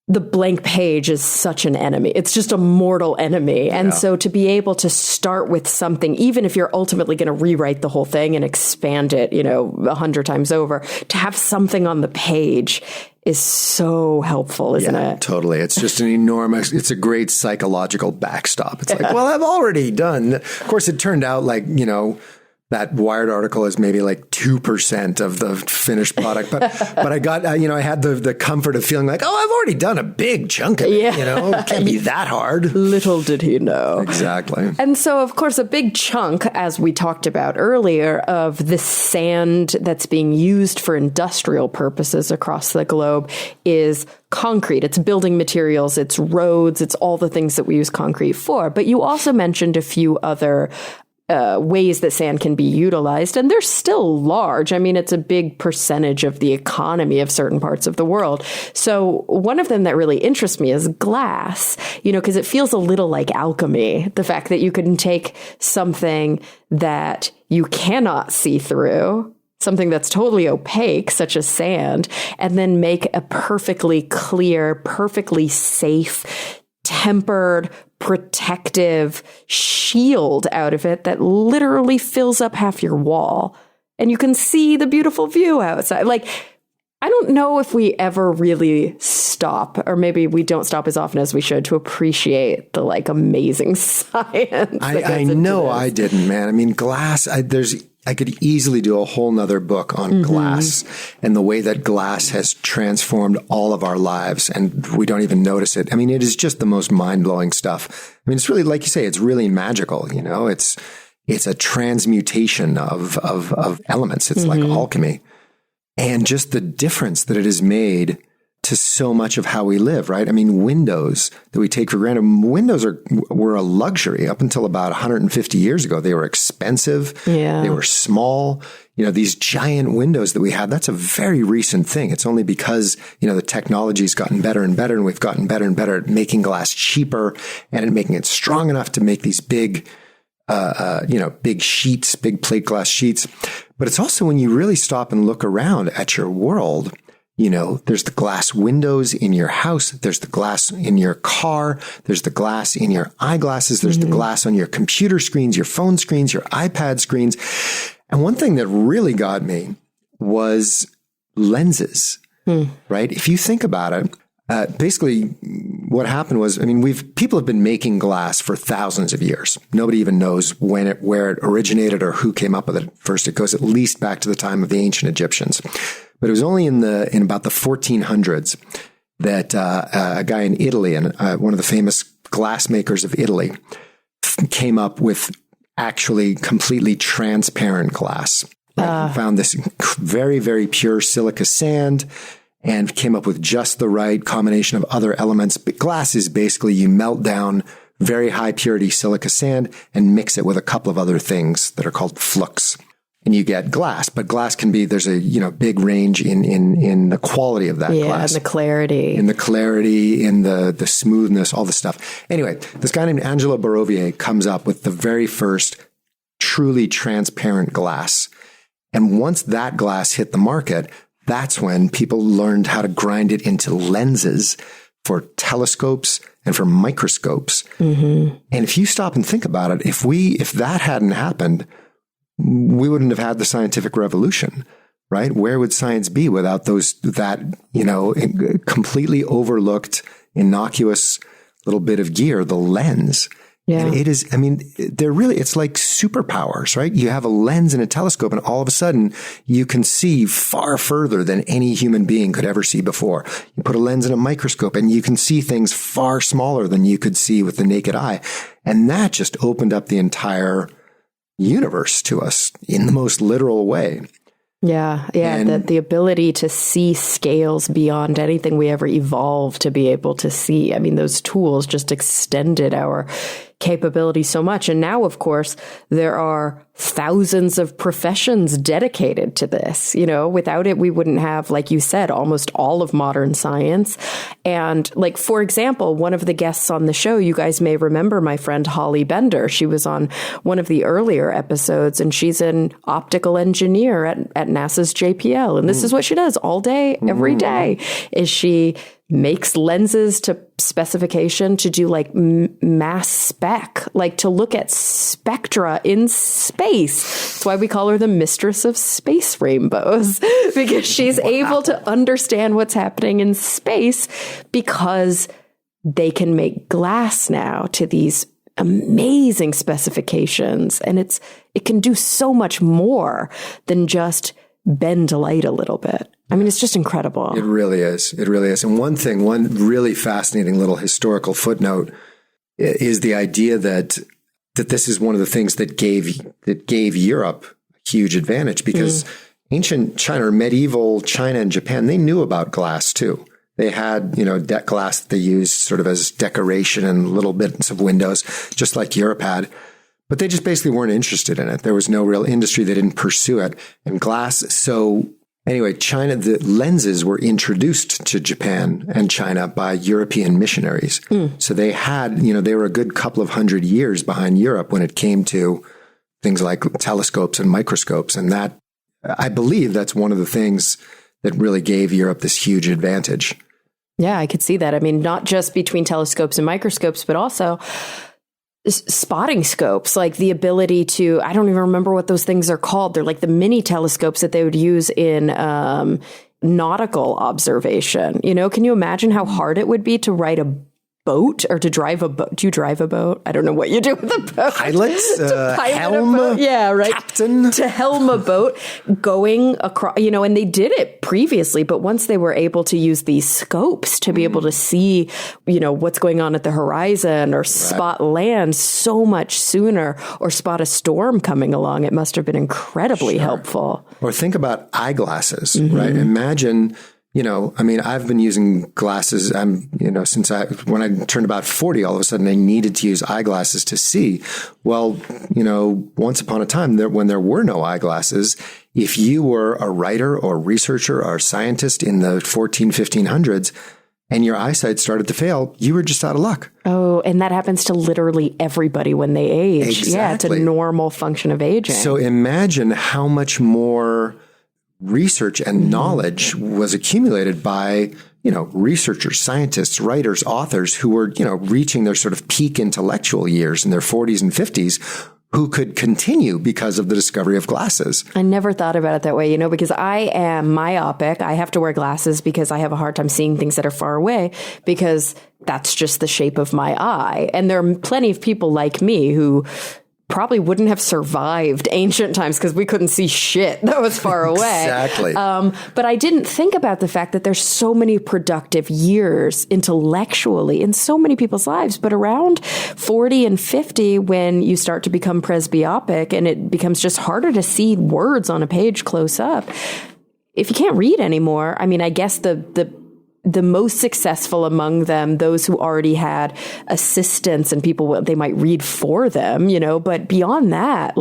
the blank page is such an enemy. It's just a mortal enemy. And so to be able to start with something, even if you're ultimately going to rewrite the whole thing and expand it, 100 times over, to have something on the page is so helpful, isn't it? Totally. It's just it's a great psychological backstop. It's like, well, I've already done. Of course, it turned out like, that Wired article is maybe like 2% of the finished product. But I got, I had the comfort of feeling like, oh, I've already done a big chunk of it. It can't be that hard. Little did he know. Exactly. And so, of course, a big chunk, as we talked about earlier, of the sand that's being used for industrial purposes across the globe is concrete. It's building materials, it's roads, it's all the things that we use concrete for. But you also mentioned a few other ways that sand can be utilized, and they're still large. I mean, it's a big percentage of the economy of certain parts of the world. So one of them that really interests me is glass, because it feels a little like alchemy. The fact that you can take something that you cannot see through, something that's totally opaque, such as sand, and then make a perfectly clear, perfectly safe, tempered, protective shield out of it that literally fills up half your wall. And you can see the beautiful view outside. Like, I don't know if we ever really stop, or maybe we don't stop as often as we should, to appreciate the amazing science. I know I didn't, man. I mean, glass, I could easily do a whole nother book on glass and the way that glass has transformed all of our lives, and we don't even notice it. I mean, it is just the most mind-blowing stuff. I mean, it's really, like you say, it's really magical. It's a transmutation of elements. It's like alchemy, and just the difference that it has made to so much of how we live, right? I mean, windows that we take for granted. Windows were a luxury up until about 150 years ago. They were expensive. Yeah. They were small. These giant windows that we have, that's a very recent thing. It's only because, the technology's gotten better and better, and we've gotten better and better at making glass cheaper and at making it strong enough to make these big, big sheets, big plate glass sheets. But it's also when you really stop and look around at your world, there's the glass windows in your house. There's the glass in your car. There's the glass in your eyeglasses. There's the glass on your computer screens, your phone screens, your iPad screens. And one thing that really got me was lenses, right? If you think about it, basically what happened was, people have been making glass for thousands of years. Nobody even knows where it originated or who came up with it first. It goes at least back to the time of the ancient Egyptians. But it was only in about the 1400s that a guy in Italy, and one of the famous glass makers of Italy, came up with actually completely transparent glass. Right? He found this very, very pure silica sand and came up with just the right combination of other elements. But glass is basically you melt down very high purity silica sand and mix it with a couple of other things that are called flux. And you get glass, but glass can be, there's a, big range in the quality of that glass. Yeah, and the clarity. In the clarity, in the smoothness, all the stuff. Anyway, this guy named Angelo Barovier comes up with the very first truly transparent glass. And once that glass hit the market, that's when people learned how to grind it into lenses for telescopes and for microscopes. And if you stop and think about it, if that hadn't happened, we wouldn't have had the scientific revolution, right? Where would science be without that completely overlooked, innocuous little bit of gear, the lens? Yeah. And it is, it's like superpowers, right? You have a lens and a telescope, and all of a sudden you can see far further than any human being could ever see before. You put a lens and a microscope and you can see things far smaller than you could see with the naked eye. And that just opened up the entire universe to us in the most literal way. Yeah. And the ability to see scales beyond anything we ever evolved to be able to see. Those tools just extended our capability so much. And now, of course, there are thousands of professions dedicated to this. Without it, we wouldn't have, like you said, almost all of modern science. And for example, one of the guests on the show, you guys may remember my friend Holly Bender. She was on one of the earlier episodes, and she's an optical engineer at NASA's JPL. And this is what she does all day, every day, is she makes lenses to specification to do mass spec, to look at spectra in space. space. That's why we call her the mistress of space rainbows, because she's able to understand what's happening in space because they can make glass now to these amazing specifications. And it can do so much more than just bend light a little bit. I mean, it's just incredible. It really is. It really is. And one really fascinating little historical footnote is the idea that this is one of the things that gave Europe a huge advantage, because ancient China, or medieval China and Japan, they knew about glass too. They had, deck glass that they used sort of as decoration and little bits of windows, just like Europe had. But they just basically weren't interested in it. There was no real industry. They didn't pursue it. And glass. So anyway, China, the lenses were introduced to Japan and China by European missionaries. So they had, they were a good couple of hundred years behind Europe when it came to things like telescopes and microscopes. And that, I believe that's one of the things that really gave Europe this huge advantage. Yeah, I could see that. I mean, not just between telescopes and microscopes, but also spotting scopes, like the ability to, I don't even remember what those things are called. They're like the mini telescopes that they would use in nautical observation. Can you imagine how hard it would be to ride a boat or to drive a boat? Do you drive a boat? I don't know what you do with a boat. Pilots, helm, a boat. Yeah, right. Captain. To helm a boat going across, and they did it previously, but once they were able to use these scopes to be able to see, what's going on at the horizon or spot land so much sooner or spot a storm coming along, it must have been incredibly helpful. Or think about eyeglasses, right? Imagine, I've been using glasses, when I turned about 40, all of a sudden I needed to use eyeglasses to see. Well, once upon a time, when there were no eyeglasses, if you were a writer or researcher or scientist in the 1500s and your eyesight started to fail, you were just out of luck. Oh, and that happens to literally everybody when they age. Exactly. Yeah, it's a normal function of aging. So imagine how much more research and knowledge was accumulated by, researchers, scientists, writers, authors who were, reaching their sort of peak intellectual years in their 40s and 50s, who could continue because of the discovery of glasses. I never thought about it that way, because I am myopic. I have to wear glasses because I have a hard time seeing things that are far away, because that's just the shape of my eye. And there are plenty of people like me who probably wouldn't have survived ancient times because we couldn't see shit that was far away. Exactly. But I didn't think about the fact that there's so many productive years intellectually in so many people's lives. But around 40 and 50, when you start to become presbyopic and it becomes just harder to see words on a page close up, if you can't read anymore, I guess the most successful among them, those who already had assistants and people, they might read for them, but beyond that,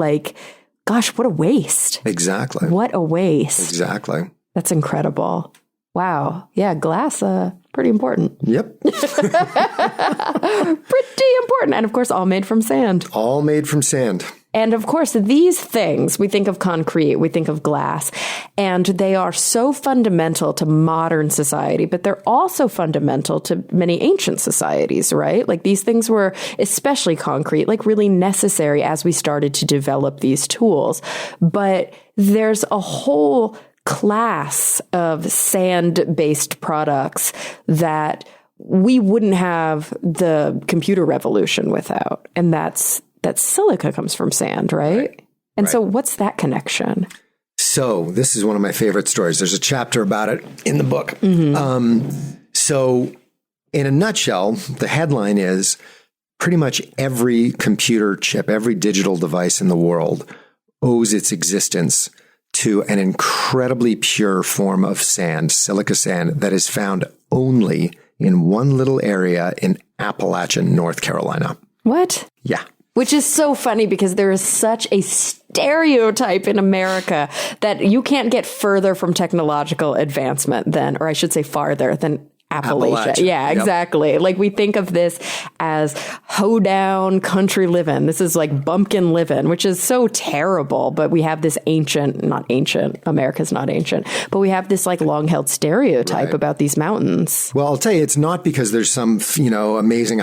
gosh, what a waste. Exactly. What a waste. Exactly. That's incredible. Wow. Yeah. Glass, pretty important. Yep. Pretty important. And of course, all made from sand. All made from sand. And of course, these things, we think of concrete, we think of glass, and they are so fundamental to modern society, but they're also fundamental to many ancient societies, right? Like these things were, especially concrete, really necessary as we started to develop these tools. But there's a whole class of sand-based products that we wouldn't have the computer revolution without. And that silica comes from sand, right? And so what's that connection? So this is one of my favorite stories. There's a chapter about it in the book. So in a nutshell, the headline is pretty much every computer chip, every digital device in the world owes its existence to an incredibly pure form of sand, silica sand, that is found only in one little area in Appalachian, North Carolina. What? Yeah. Which is so funny because there is such a stereotype in America that you can't get further from technological advancement than, or I should say farther than Appalachia. Yeah, exactly. Yep. Like we think of this as hoedown country living. This is like bumpkin living, which is so terrible. But we have this not ancient, America's not ancient, but we have this like long held stereotype about these mountains. Well, I'll tell you, it's not because there's some, amazing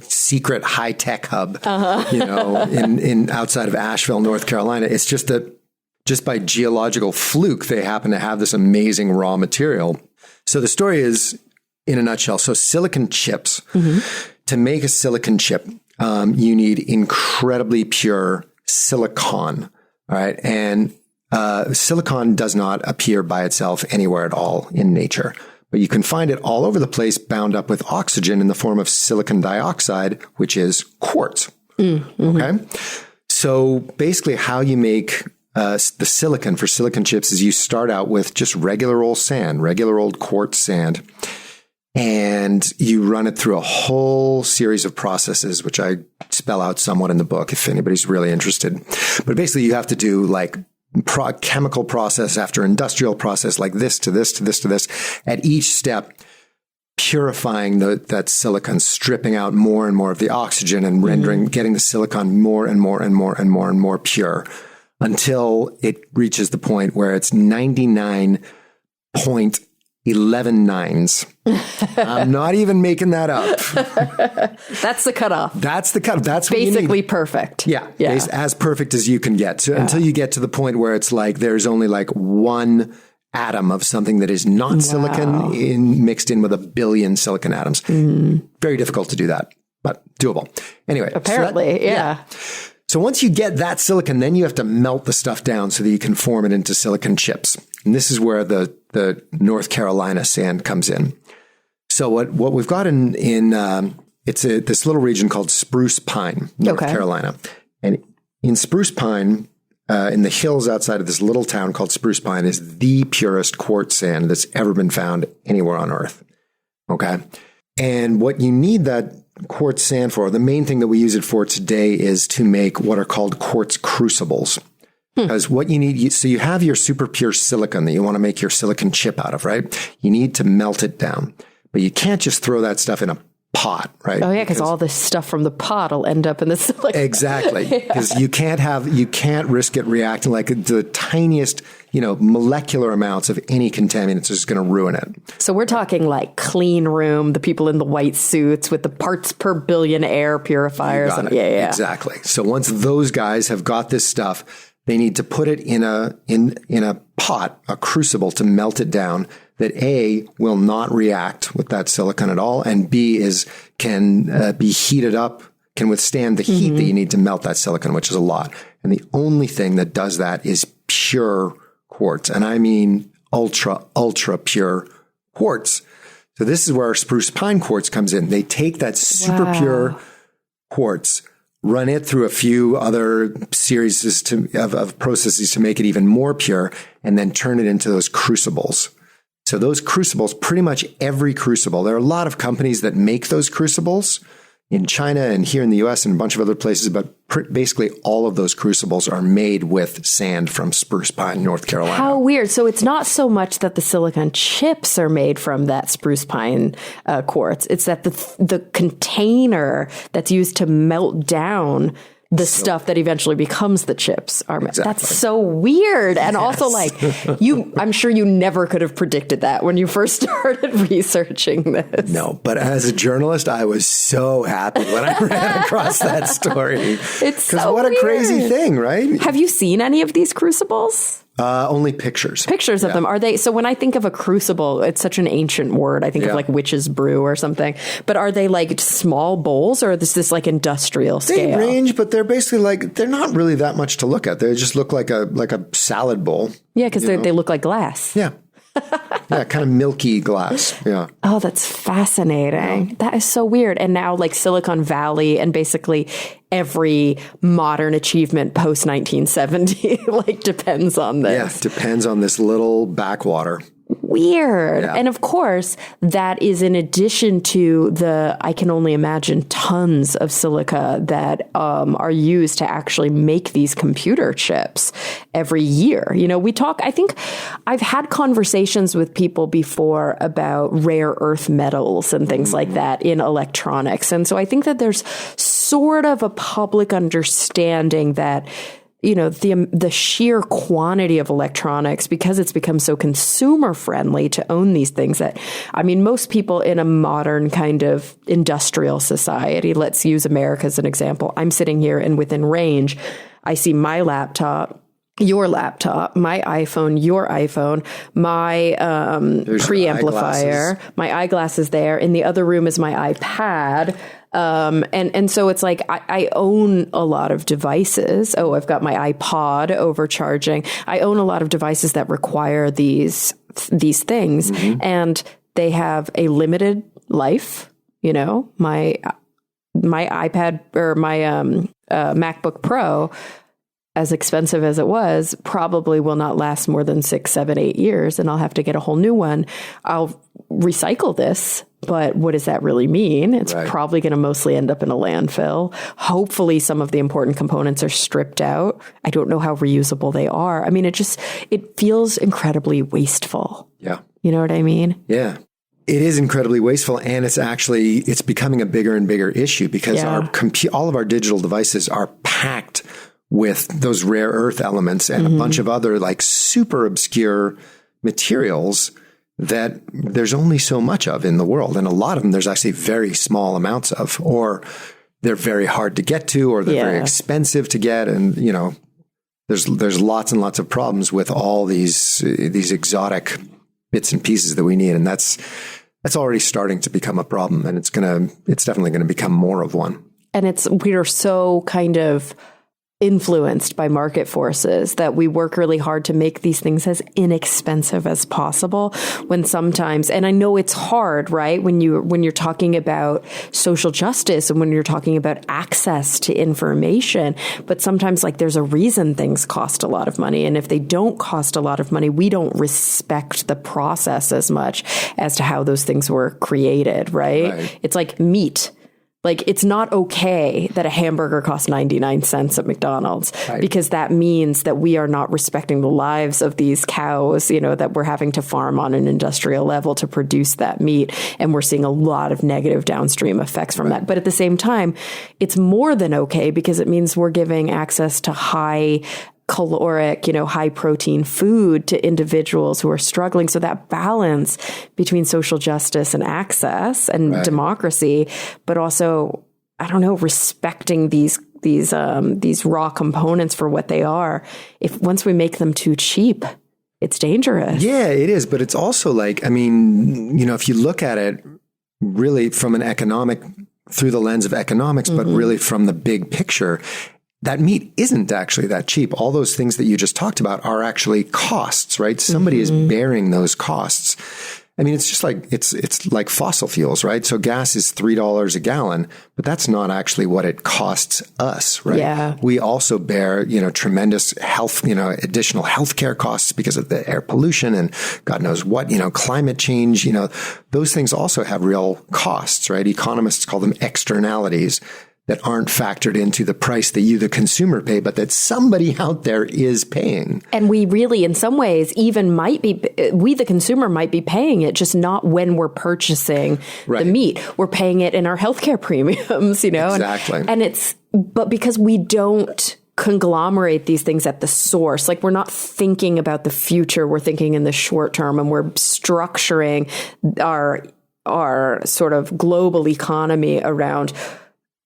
secret high tech hub, in outside of Asheville, North Carolina. It's just that just by geological fluke, they happen to have this amazing raw material. So the story is, in a nutshell, so silicon chips. To make a silicon chip, you need incredibly pure silicon. All right. And silicon does not appear by itself anywhere at all in nature. But you can find it all over the place, bound up with oxygen in the form of silicon dioxide, which is quartz. Okay. So basically how you make the silicon for silicon chips is you start out with just regular old sand, regular old quartz sand, and you run it through a whole series of processes, which I spell out somewhat in the book if anybody's really interested. But basically you have to do like chemical process after industrial process, like this to this to this to this. At each step, purifying that silicon, stripping out more and more of the oxygen and getting the silicon more and more and more and more and more pure, until it reaches the point where it's 99.119s. I'm not even making that up. That's the cutoff. That's the cutoff. That's what basically perfect. Yeah. As perfect as you can get. So until you get to the point where it's like there's only like one atom of something that is not silicon mixed in with a billion silicon atoms. Very difficult to do that, but doable. Anyway. Apparently, So once you get that silicon, then you have to melt the stuff down so that you can form it into silicon chips. And this is where the North Carolina sand comes in. So what we've got in this little region called Spruce Pine, North Carolina. And in Spruce Pine, in the hills outside of this little town called Spruce Pine, is the purest quartz sand that's ever been found anywhere on Earth. Okay. And what you need that quartz sand for, the main thing that we use it for today, is to make what are called quartz crucibles. Because what you need, so you have your super pure silicon that you want to make your silicon chip out of, right? You need to melt it down, but you can't just throw that stuff in a pot, right? Oh yeah, because all the stuff from the pot will end up in the silicon. Exactly, because you can't risk it reacting like the tiniest, molecular amounts of any contaminants is going to ruin it. So we're talking like clean room, the people in the white suits with the parts per billion air purifiers. Yeah, exactly. So once those guys have got this stuff, they need to put it in a pot, a crucible, to melt it down, that A, will not react with that silicon at all, and B, can be heated up, can withstand the heat that you need to melt that silicon, which is a lot. And the only thing that does that is pure quartz. And I mean ultra, ultra pure quartz. So this is where our spruce pine quartz comes in. They take that super pure quartz, run it through a few other series of processes to make it even more pure, and then turn it into those crucibles. So those crucibles, pretty much every crucible, there are a lot of companies that make those crucibles in China and here in the US and a bunch of other places, but basically all of those crucibles are made with sand from Spruce Pine, North Carolina. How weird. So it's not so much that the silicon chips are made from that Spruce Pine quartz. It's that the container that's used to melt down the stuff that eventually becomes the chips are made. Exactly. That's so weird. And also I'm sure you never could have predicted that when you first started researching this. No, but as a journalist, I was so happy when I ran across that story. It's so what weird. A crazy thing, right? Have you seen any of these crucibles? Only pictures. Pictures of them. Are they? So when I think of a crucible, it's such an ancient word. I think of like witch's brew or something. But are they like small bowls, or is this like industrial scale? They range, but they're basically they're not really that much to look at. They just look like a salad bowl. Yeah, because they look like glass. Yeah. Yeah, kind of milky glass. Yeah. Oh, that's fascinating. Yeah. That is so weird. And now like Silicon Valley and basically every modern achievement post 1970 depends on this. Yeah, depends on this little backwater. weird. Yeah. And of course, that is in addition to I can only imagine tons of silica that are used to actually make these computer chips every year. I think I've had conversations with people before about rare earth metals and things like that in electronics. And so I think that there's sort of a public understanding that the sheer quantity of electronics, because it's become so consumer friendly to own these things that, most people in a modern kind of industrial society, let's use America as an example. I'm sitting here and within range, I see my laptop, your laptop, my iPhone, your iPhone, my preamplifier, my eyeglasses there. In the other room is my iPad. And so it's like, I own a lot of devices. Oh, I've got my iPod overcharging. I own a lot of devices that require these things, and they have a limited life. My iPad or my MacBook Pro, as expensive as it was, probably will not last more than 6, 7, 8 years, and I'll have to get a whole new one. I'll recycle this, but what does that really mean? It's probably going to mostly end up in a landfill. Hopefully some of the important components are stripped out. I don't know how reusable they are. It feels incredibly wasteful. Yeah. You know what I mean? Yeah. It is incredibly wasteful, and it's becoming a bigger and bigger issue because all of our digital devices are packed with those rare earth elements and a bunch of other like super obscure materials that there's only so much of in the world. And a lot of them, there's actually very small amounts of, or they're very hard to get to, or they're very expensive to get. And, there's lots and lots of problems with all these exotic bits and pieces that we need. And that's already starting to become a problem. And it's definitely going to become more of one. And we are so kind of influenced by market forces that we work really hard to make these things as inexpensive as possible, when sometimes, and I know it's hard, right? When you're talking about social justice and when you're talking about access to information, but sometimes like there's a reason things cost a lot of money. And if they don't cost a lot of money, we don't respect the process as much as to how those things were created, right? It's like meat. Like, it's not okay that a hamburger costs 99 cents at McDonald's, because that means that we are not respecting the lives of these cows, that we're having to farm on an industrial level to produce that meat. And we're seeing a lot of negative downstream effects from that. But at the same time, it's more than okay, because it means we're giving access to high caloric, high protein food to individuals who are struggling. So that balance between social justice and access and democracy, but also, respecting these raw components for what they are. Once we make them too cheap, it's dangerous. Yeah, it is. But it's also like, if you look at it really from through the lens of economics, but really from the big picture, that meat isn't actually that cheap. All those things that you just talked about are actually costs, right? Somebody is bearing those costs. It's just like, it's like fossil fuels, right? So gas is $3 a gallon, but that's not actually what it costs us, right? Yeah. We also bear, tremendous additional healthcare costs because of the air pollution and God knows what, climate change, those things also have real costs, right? Economists call them externalities that aren't factored into the price that you, the consumer, pay, but that somebody out there is paying. And we really, in some ways, even we, the consumer, might be paying it, just not when we're purchasing the meat. We're paying it in our healthcare premiums, Exactly. But because we don't conglomerate these things at the source, like we're not thinking about the future, we're thinking in the short term, and we're structuring our sort of global economy around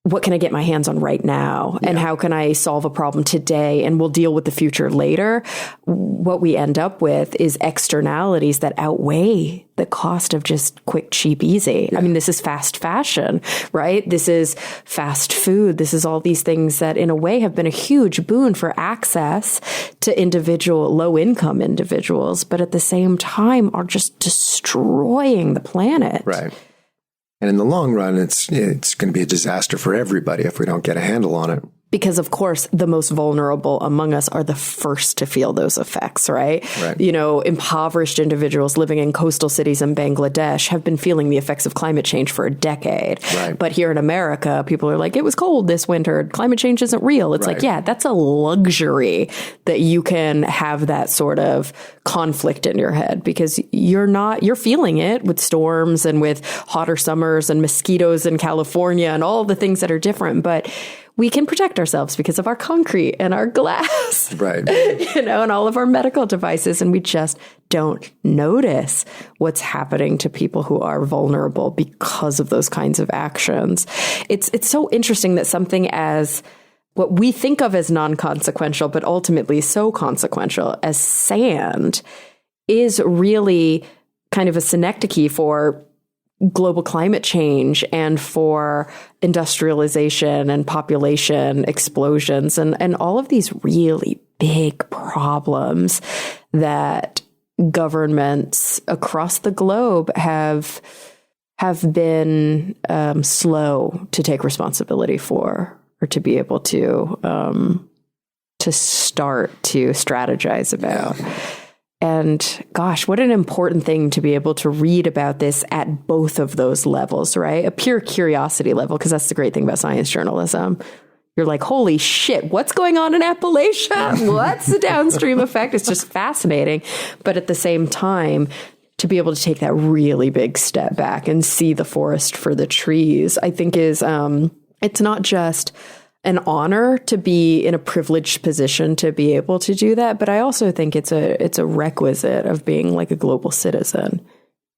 what can I get my hands on right now? And how can I solve a problem today? And we'll deal with the future later. What we end up with is externalities that outweigh the cost of just quick, cheap, easy. Yeah. This is fast fashion, right? This is fast food. This is all these things that in a way have been a huge boon for access to low income individuals, but at the same time are just destroying the planet. Right. And in the long run, it's going to be a disaster for everybody if we don't get a handle on it. Because, of course, the most vulnerable among us are the first to feel those effects, right? You know, impoverished individuals living in coastal cities in Bangladesh have been feeling the effects of climate change for a decade. But here in America, people are like, it was cold this winter. Climate change isn't real. It's like, yeah, that's a luxury that you can have that sort of conflict in your head, because you're feeling it with storms and with hotter summers and mosquitoes in California and all the things that are different. But we can protect ourselves because of our concrete and our glass, you know, and all of our medical devices. And we just don't notice what's happening to people who are vulnerable because of those kinds of actions. It's so interesting that something as what we think of as non-consequential, but ultimately so consequential as sand, is really kind of a synecdoche for global climate change and for industrialization and population explosions and all of these really big problems that governments across the globe have been slow to take responsibility for, or to be able to start to strategize about. And gosh, what an important thing to be able to read about this at both of those levels, right? A pure curiosity level, because that's the great thing about science journalism. You're like, holy shit, what's going on in Appalachia? What's the downstream effect? It's just fascinating. But at the same time, to be able to take that really big step back and see the forest for the trees, I think is, it's not just an honor to be in a privileged position to be able to do that, but I also think it's a requisite of being like a global citizen,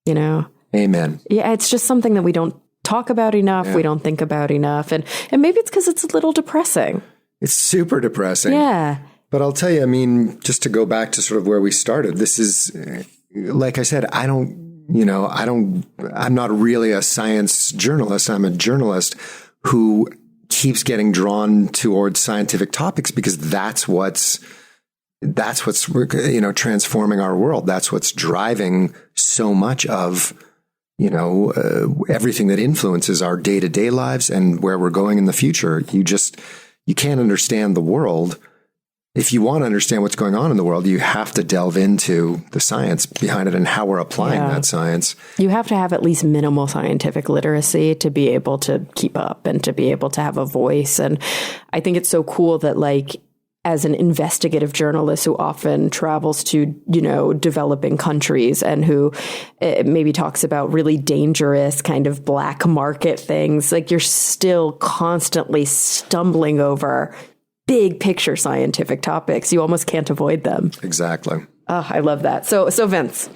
you know? Amen. Yeah, it's just something that we don't talk about enough. Yeah. We don't think about enough. And maybe it's because it's a little depressing. It's super depressing. Yeah. But I'll tell you, I mean, just to go back to sort of where we started, this is, like I said, I'm not really a science journalist. I'm a journalist who keeps getting drawn towards scientific topics because that's what's transforming our world. That's what's driving so much of everything that influences our day-to-day lives and where we're going in the future. You can't understand the world. If you want to understand what's going on in the world, you have to delve into the science behind it and how we're applying that science. You have to have at least minimal scientific literacy to be able to keep up and to be able to have a voice. And I think it's so cool that, like, as an investigative journalist who often travels to, developing countries and who maybe talks about really dangerous kind of black market things, like, you're still constantly stumbling over big picture scientific topics. You almost can't avoid them. Exactly. Oh, I love that. So Vince,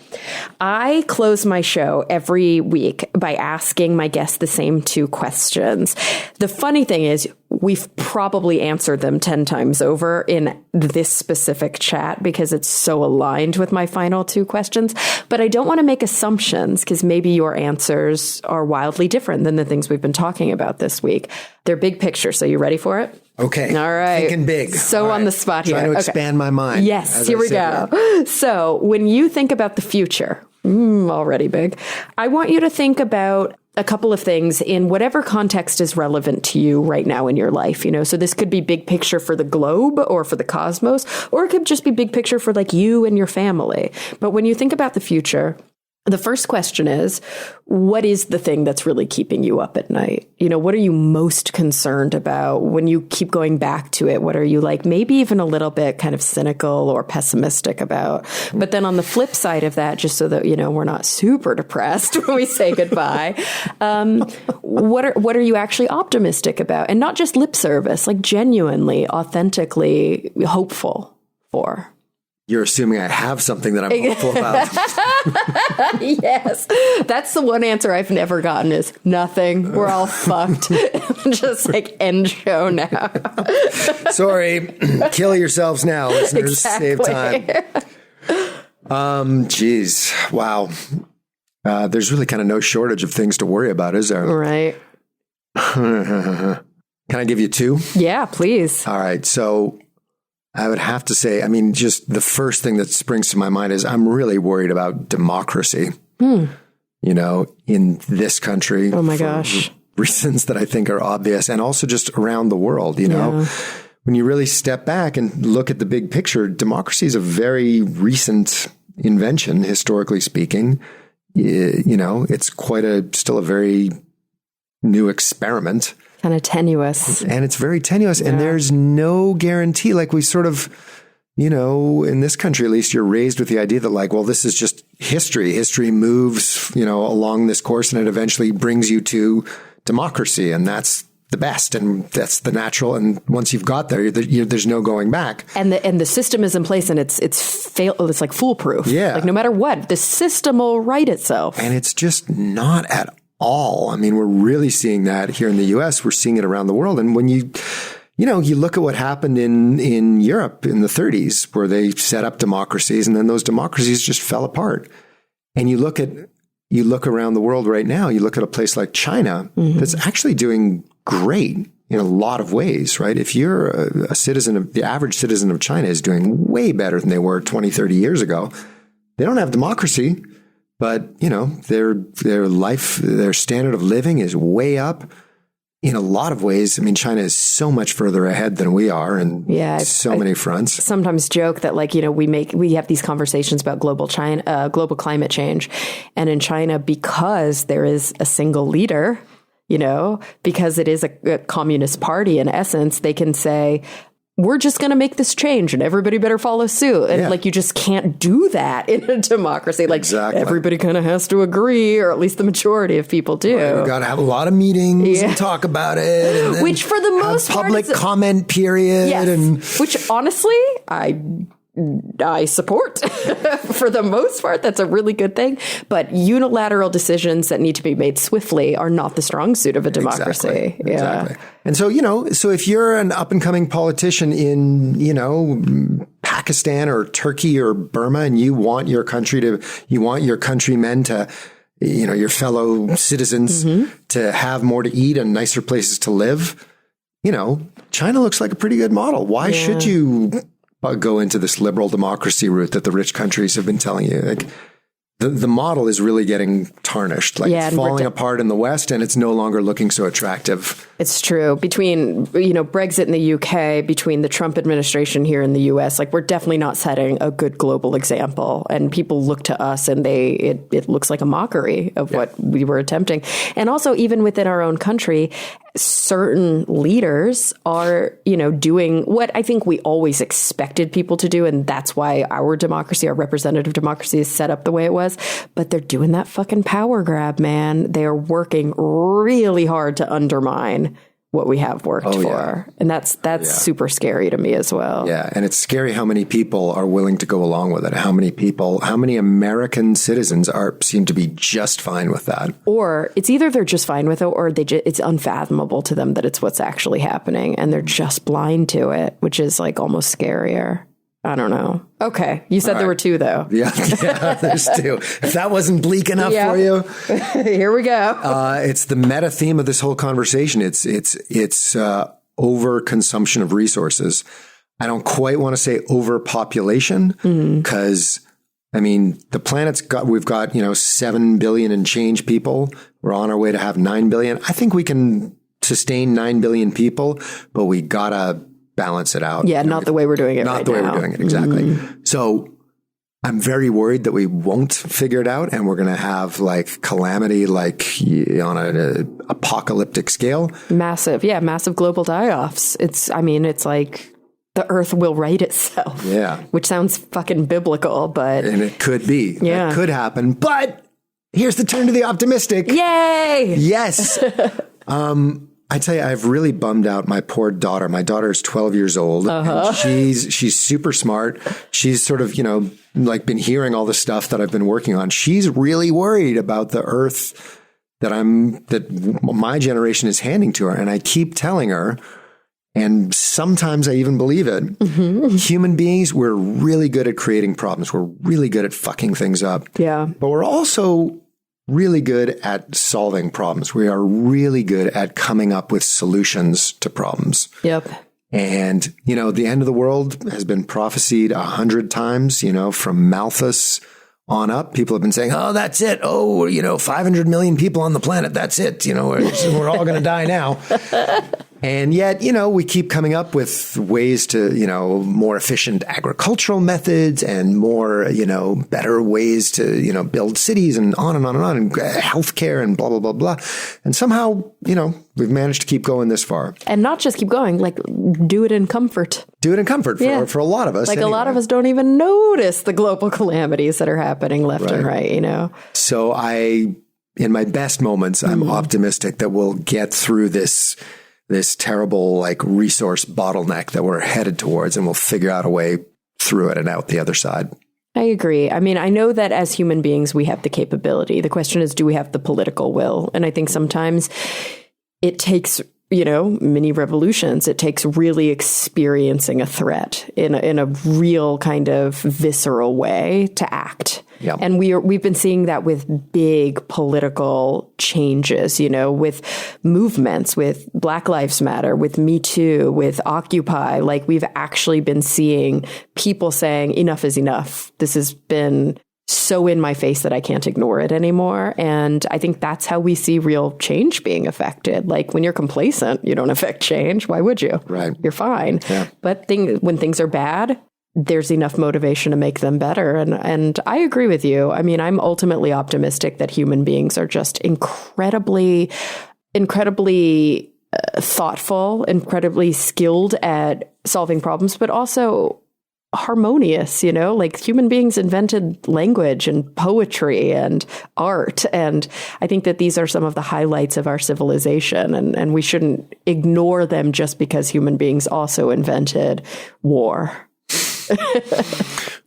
I close my show every week by asking my guests the same two questions. The funny thing is, we've probably answered them 10 times over in this specific chat because it's so aligned with my final two questions. But I don't want to make assumptions because maybe your answers are wildly different than the things we've been talking about this week. They're big picture. So you ready for it? Okay. All right. Thinking big. So on the spot here. Trying to expand my mind. Yes, here we go. So when you think about the future, already big, I want you to think about a couple of things in whatever context is relevant to you right now in your life. So this could be big picture for the globe or for the cosmos, or it could just be big picture for like you and your family. But when you think about the future, the first question is, what is the thing that's really keeping you up at night? What are you most concerned about when you keep going back to it? What are you like, maybe even a little bit kind of cynical or pessimistic about? But then on the flip side of that, just so that, we're not super depressed when we say goodbye, what are you actually optimistic about? And not just lip service, like genuinely, authentically hopeful for? You're assuming I have something that I'm hopeful about. Yes. That's the one answer I've never gotten is nothing. We're all fucked. Just like end show now. Sorry. Kill yourselves now, listeners. Exactly. Save time. Geez. Wow. There's really kind of no shortage of things to worry about, is there? Right. Can I give you two? Yeah, please. All right. So I would have to say, just the first thing that springs to my mind is I'm really worried about democracy, in this country. Oh my gosh. reasons that I think are obvious, and also just around the world, you know. When you really step back and look at the big picture, democracy is a very recent invention, historically speaking. You know, it's still a very new experiment. Kind of tenuous. And it's very tenuous. And there's no guarantee. Like we sort of, you know, in this country, at least, you're raised with the idea that like, well, this is just history. History moves, you know, along this course, and it eventually brings you to democracy. And that's the best, and that's the natural. And once you've got there, there's no going back. And the system is in place, and it's like foolproof. Yeah. Like no matter what, the system will right itself. And it's just not at all. I mean, we're really seeing that here in the US. We're seeing it around the world. And when you look at what happened in Europe in the 30s, where they set up democracies, and then those democracies just fell apart. And you look around the world right now, you look at a place like China that's actually doing great in a lot of ways, right? If you're a citizen the average citizen of China is doing way better than they were 20, 30 years ago. They don't have democracy, but you know, their standard of living is way up in a lot of ways. I mean, China is so much further ahead than we are in so many fronts. Sometimes joke that like, you know, we have these conversations about global climate change. And in China, because there is a single leader, you know, because it is a communist party in essence, they can say, we're just going to make this change and everybody better follow suit. And like, you just can't do that in a democracy. Like everybody kind of has to agree, or at least the majority of people do. Right, we've got to have a lot of meetings and talk about it. And which for the most part, public comment period. Yes, and which honestly, I support. For the most part, that's a really good thing. But unilateral decisions that need to be made swiftly are not the strong suit of a democracy. Exactly. And so, you know, so if you're an up and coming politician in, you know, Pakistan or Turkey or Burma, and you want your countrymen to, you know, your fellow citizens to have more to eat and nicer places to live, you know, China looks like a pretty good model. Why should you go into this liberal democracy route that the rich countries have been telling you? Like, the model is really getting tarnished. Like it's falling apart in the West, and it's no longer looking so attractive. It's true. Between, you know, Brexit in the UK, between the Trump administration here in the US, like we're definitely not setting a good global example. And people look to us, and it looks like a mockery of what we were attempting. And also, even within our own country, certain leaders are, you know, doing what I think we always expected people to do. And that's why our democracy, our representative democracy, is set up the way it was. But they're doing that fucking power grab, man. They are working really hard to undermine what we have worked for. And that's super scary to me as well. Yeah. And it's scary how many people are willing to go along with it. How many American citizens seem to be just fine with that. Or it's either they're just fine with it, or it's unfathomable to them that it's what's actually happening, and they're just blind to it, which is like almost scarier. I don't know. Okay. You said there were two, though. Yeah, there's two. If that wasn't bleak enough for you. Here we go. It's the meta theme of this whole conversation. It's overconsumption of resources. I don't quite want to say overpopulation, because I mean, the planet's we've got, you know, 7 billion and change people. We're on our way to have 9 billion. I think we can sustain 9 billion people, but we gotta balance it out. Yeah, not the way we're doing it right now. Not the way we're doing it, exactly. So I'm very worried that we won't figure it out, and we're going to have like calamity, like on an apocalyptic scale. Massive global die-offs. It's like the earth will right itself. Yeah. Which sounds fucking biblical, but... And it could be. Yeah. It could happen. But here's the turn to the optimistic. Yay! Yes. I tell you, I've really bummed out my poor daughter. My daughter is 12 years old. And she's super smart. She's sort of, you know, like been hearing all the stuff that I've been working on. She's really worried about the earth that my generation is handing to her. And I keep telling her, and sometimes I even believe it. Human beings, we're really good at creating problems. We're really good at fucking things up. Yeah. But we're also really good at solving problems. We are really good at coming up with solutions to problems. Yep. And, you know, the end of the world has been prophesied 100 times, you know, from Malthus on up, people have been saying, oh, that's it. Oh, 500 million people on the planet. That's it. We're all going to die now. And yet, we keep coming up with ways to, more efficient agricultural methods and more, better ways to, build cities and on and on and on, and healthcare and blah, blah, blah, blah. And somehow, we've managed to keep going this far. And not just keep going, like do it in comfort. Do it in comfort for a lot of us. Like anyway. A lot of us don't even notice the global calamities that are happening left and right, So in my best moments, I'm optimistic that we'll get through this terrible resource bottleneck that we're headed towards, and we'll figure out a way through it and out the other side. I agree. I mean, I know that as human beings, we have the capability. The question is, do we have the political will? And I think sometimes it takes, mini revolutions. It takes really experiencing a threat in a real kind of visceral way to act. Yeah. And we've been seeing that with big political changes, with movements, with Black Lives Matter, with Me Too, with Occupy. We've actually been seeing people saying enough is enough. This has been so in my face that I can't ignore it anymore. And I think that's how we see real change being affected. When you're complacent, you don't affect change. Why would you? Right. You're fine. Yeah. But when things are bad, there's enough motivation to make them better. And I agree with you. I mean, I'm ultimately optimistic that human beings are just incredibly thoughtful, incredibly skilled at solving problems, but also harmonious, human beings invented language and poetry and art. And I think that these are some of the highlights of our civilization, and we shouldn't ignore them just because human beings also invented war.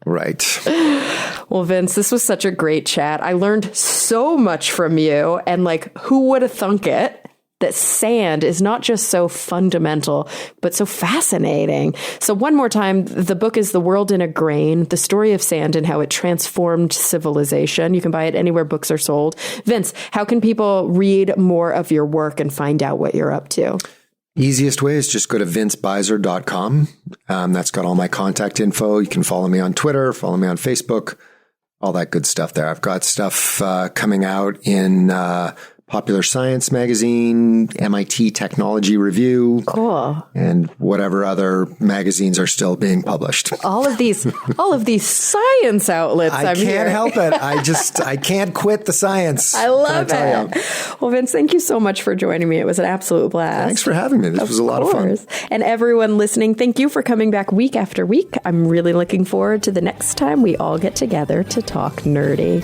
Right. Well, Vince, this was such a great chat. I learned so much from you, and who would have thunk it? That sand is not just so fundamental, but so fascinating. So one more time, the book is The World in a Grain, the story of sand and how it transformed civilization. You can buy it anywhere books are sold. Vince, how can people read more of your work and find out what you're up to? Easiest way is just go to vincebeiser.com. That's got all my contact info. You can follow me on Twitter, follow me on Facebook, all that good stuff there. I've got stuff coming out in Popular Science Magazine, MIT Technology Review. Cool. And whatever other magazines are still being published. All of these science outlets. I can't help it. I can't quit the science. I love it. Well, Vince, thank you so much for joining me. It was an absolute blast. Thanks for having me. This was a lot of fun. And everyone listening, thank you for coming back week after week. I'm really looking forward to the next time we all get together to talk nerdy.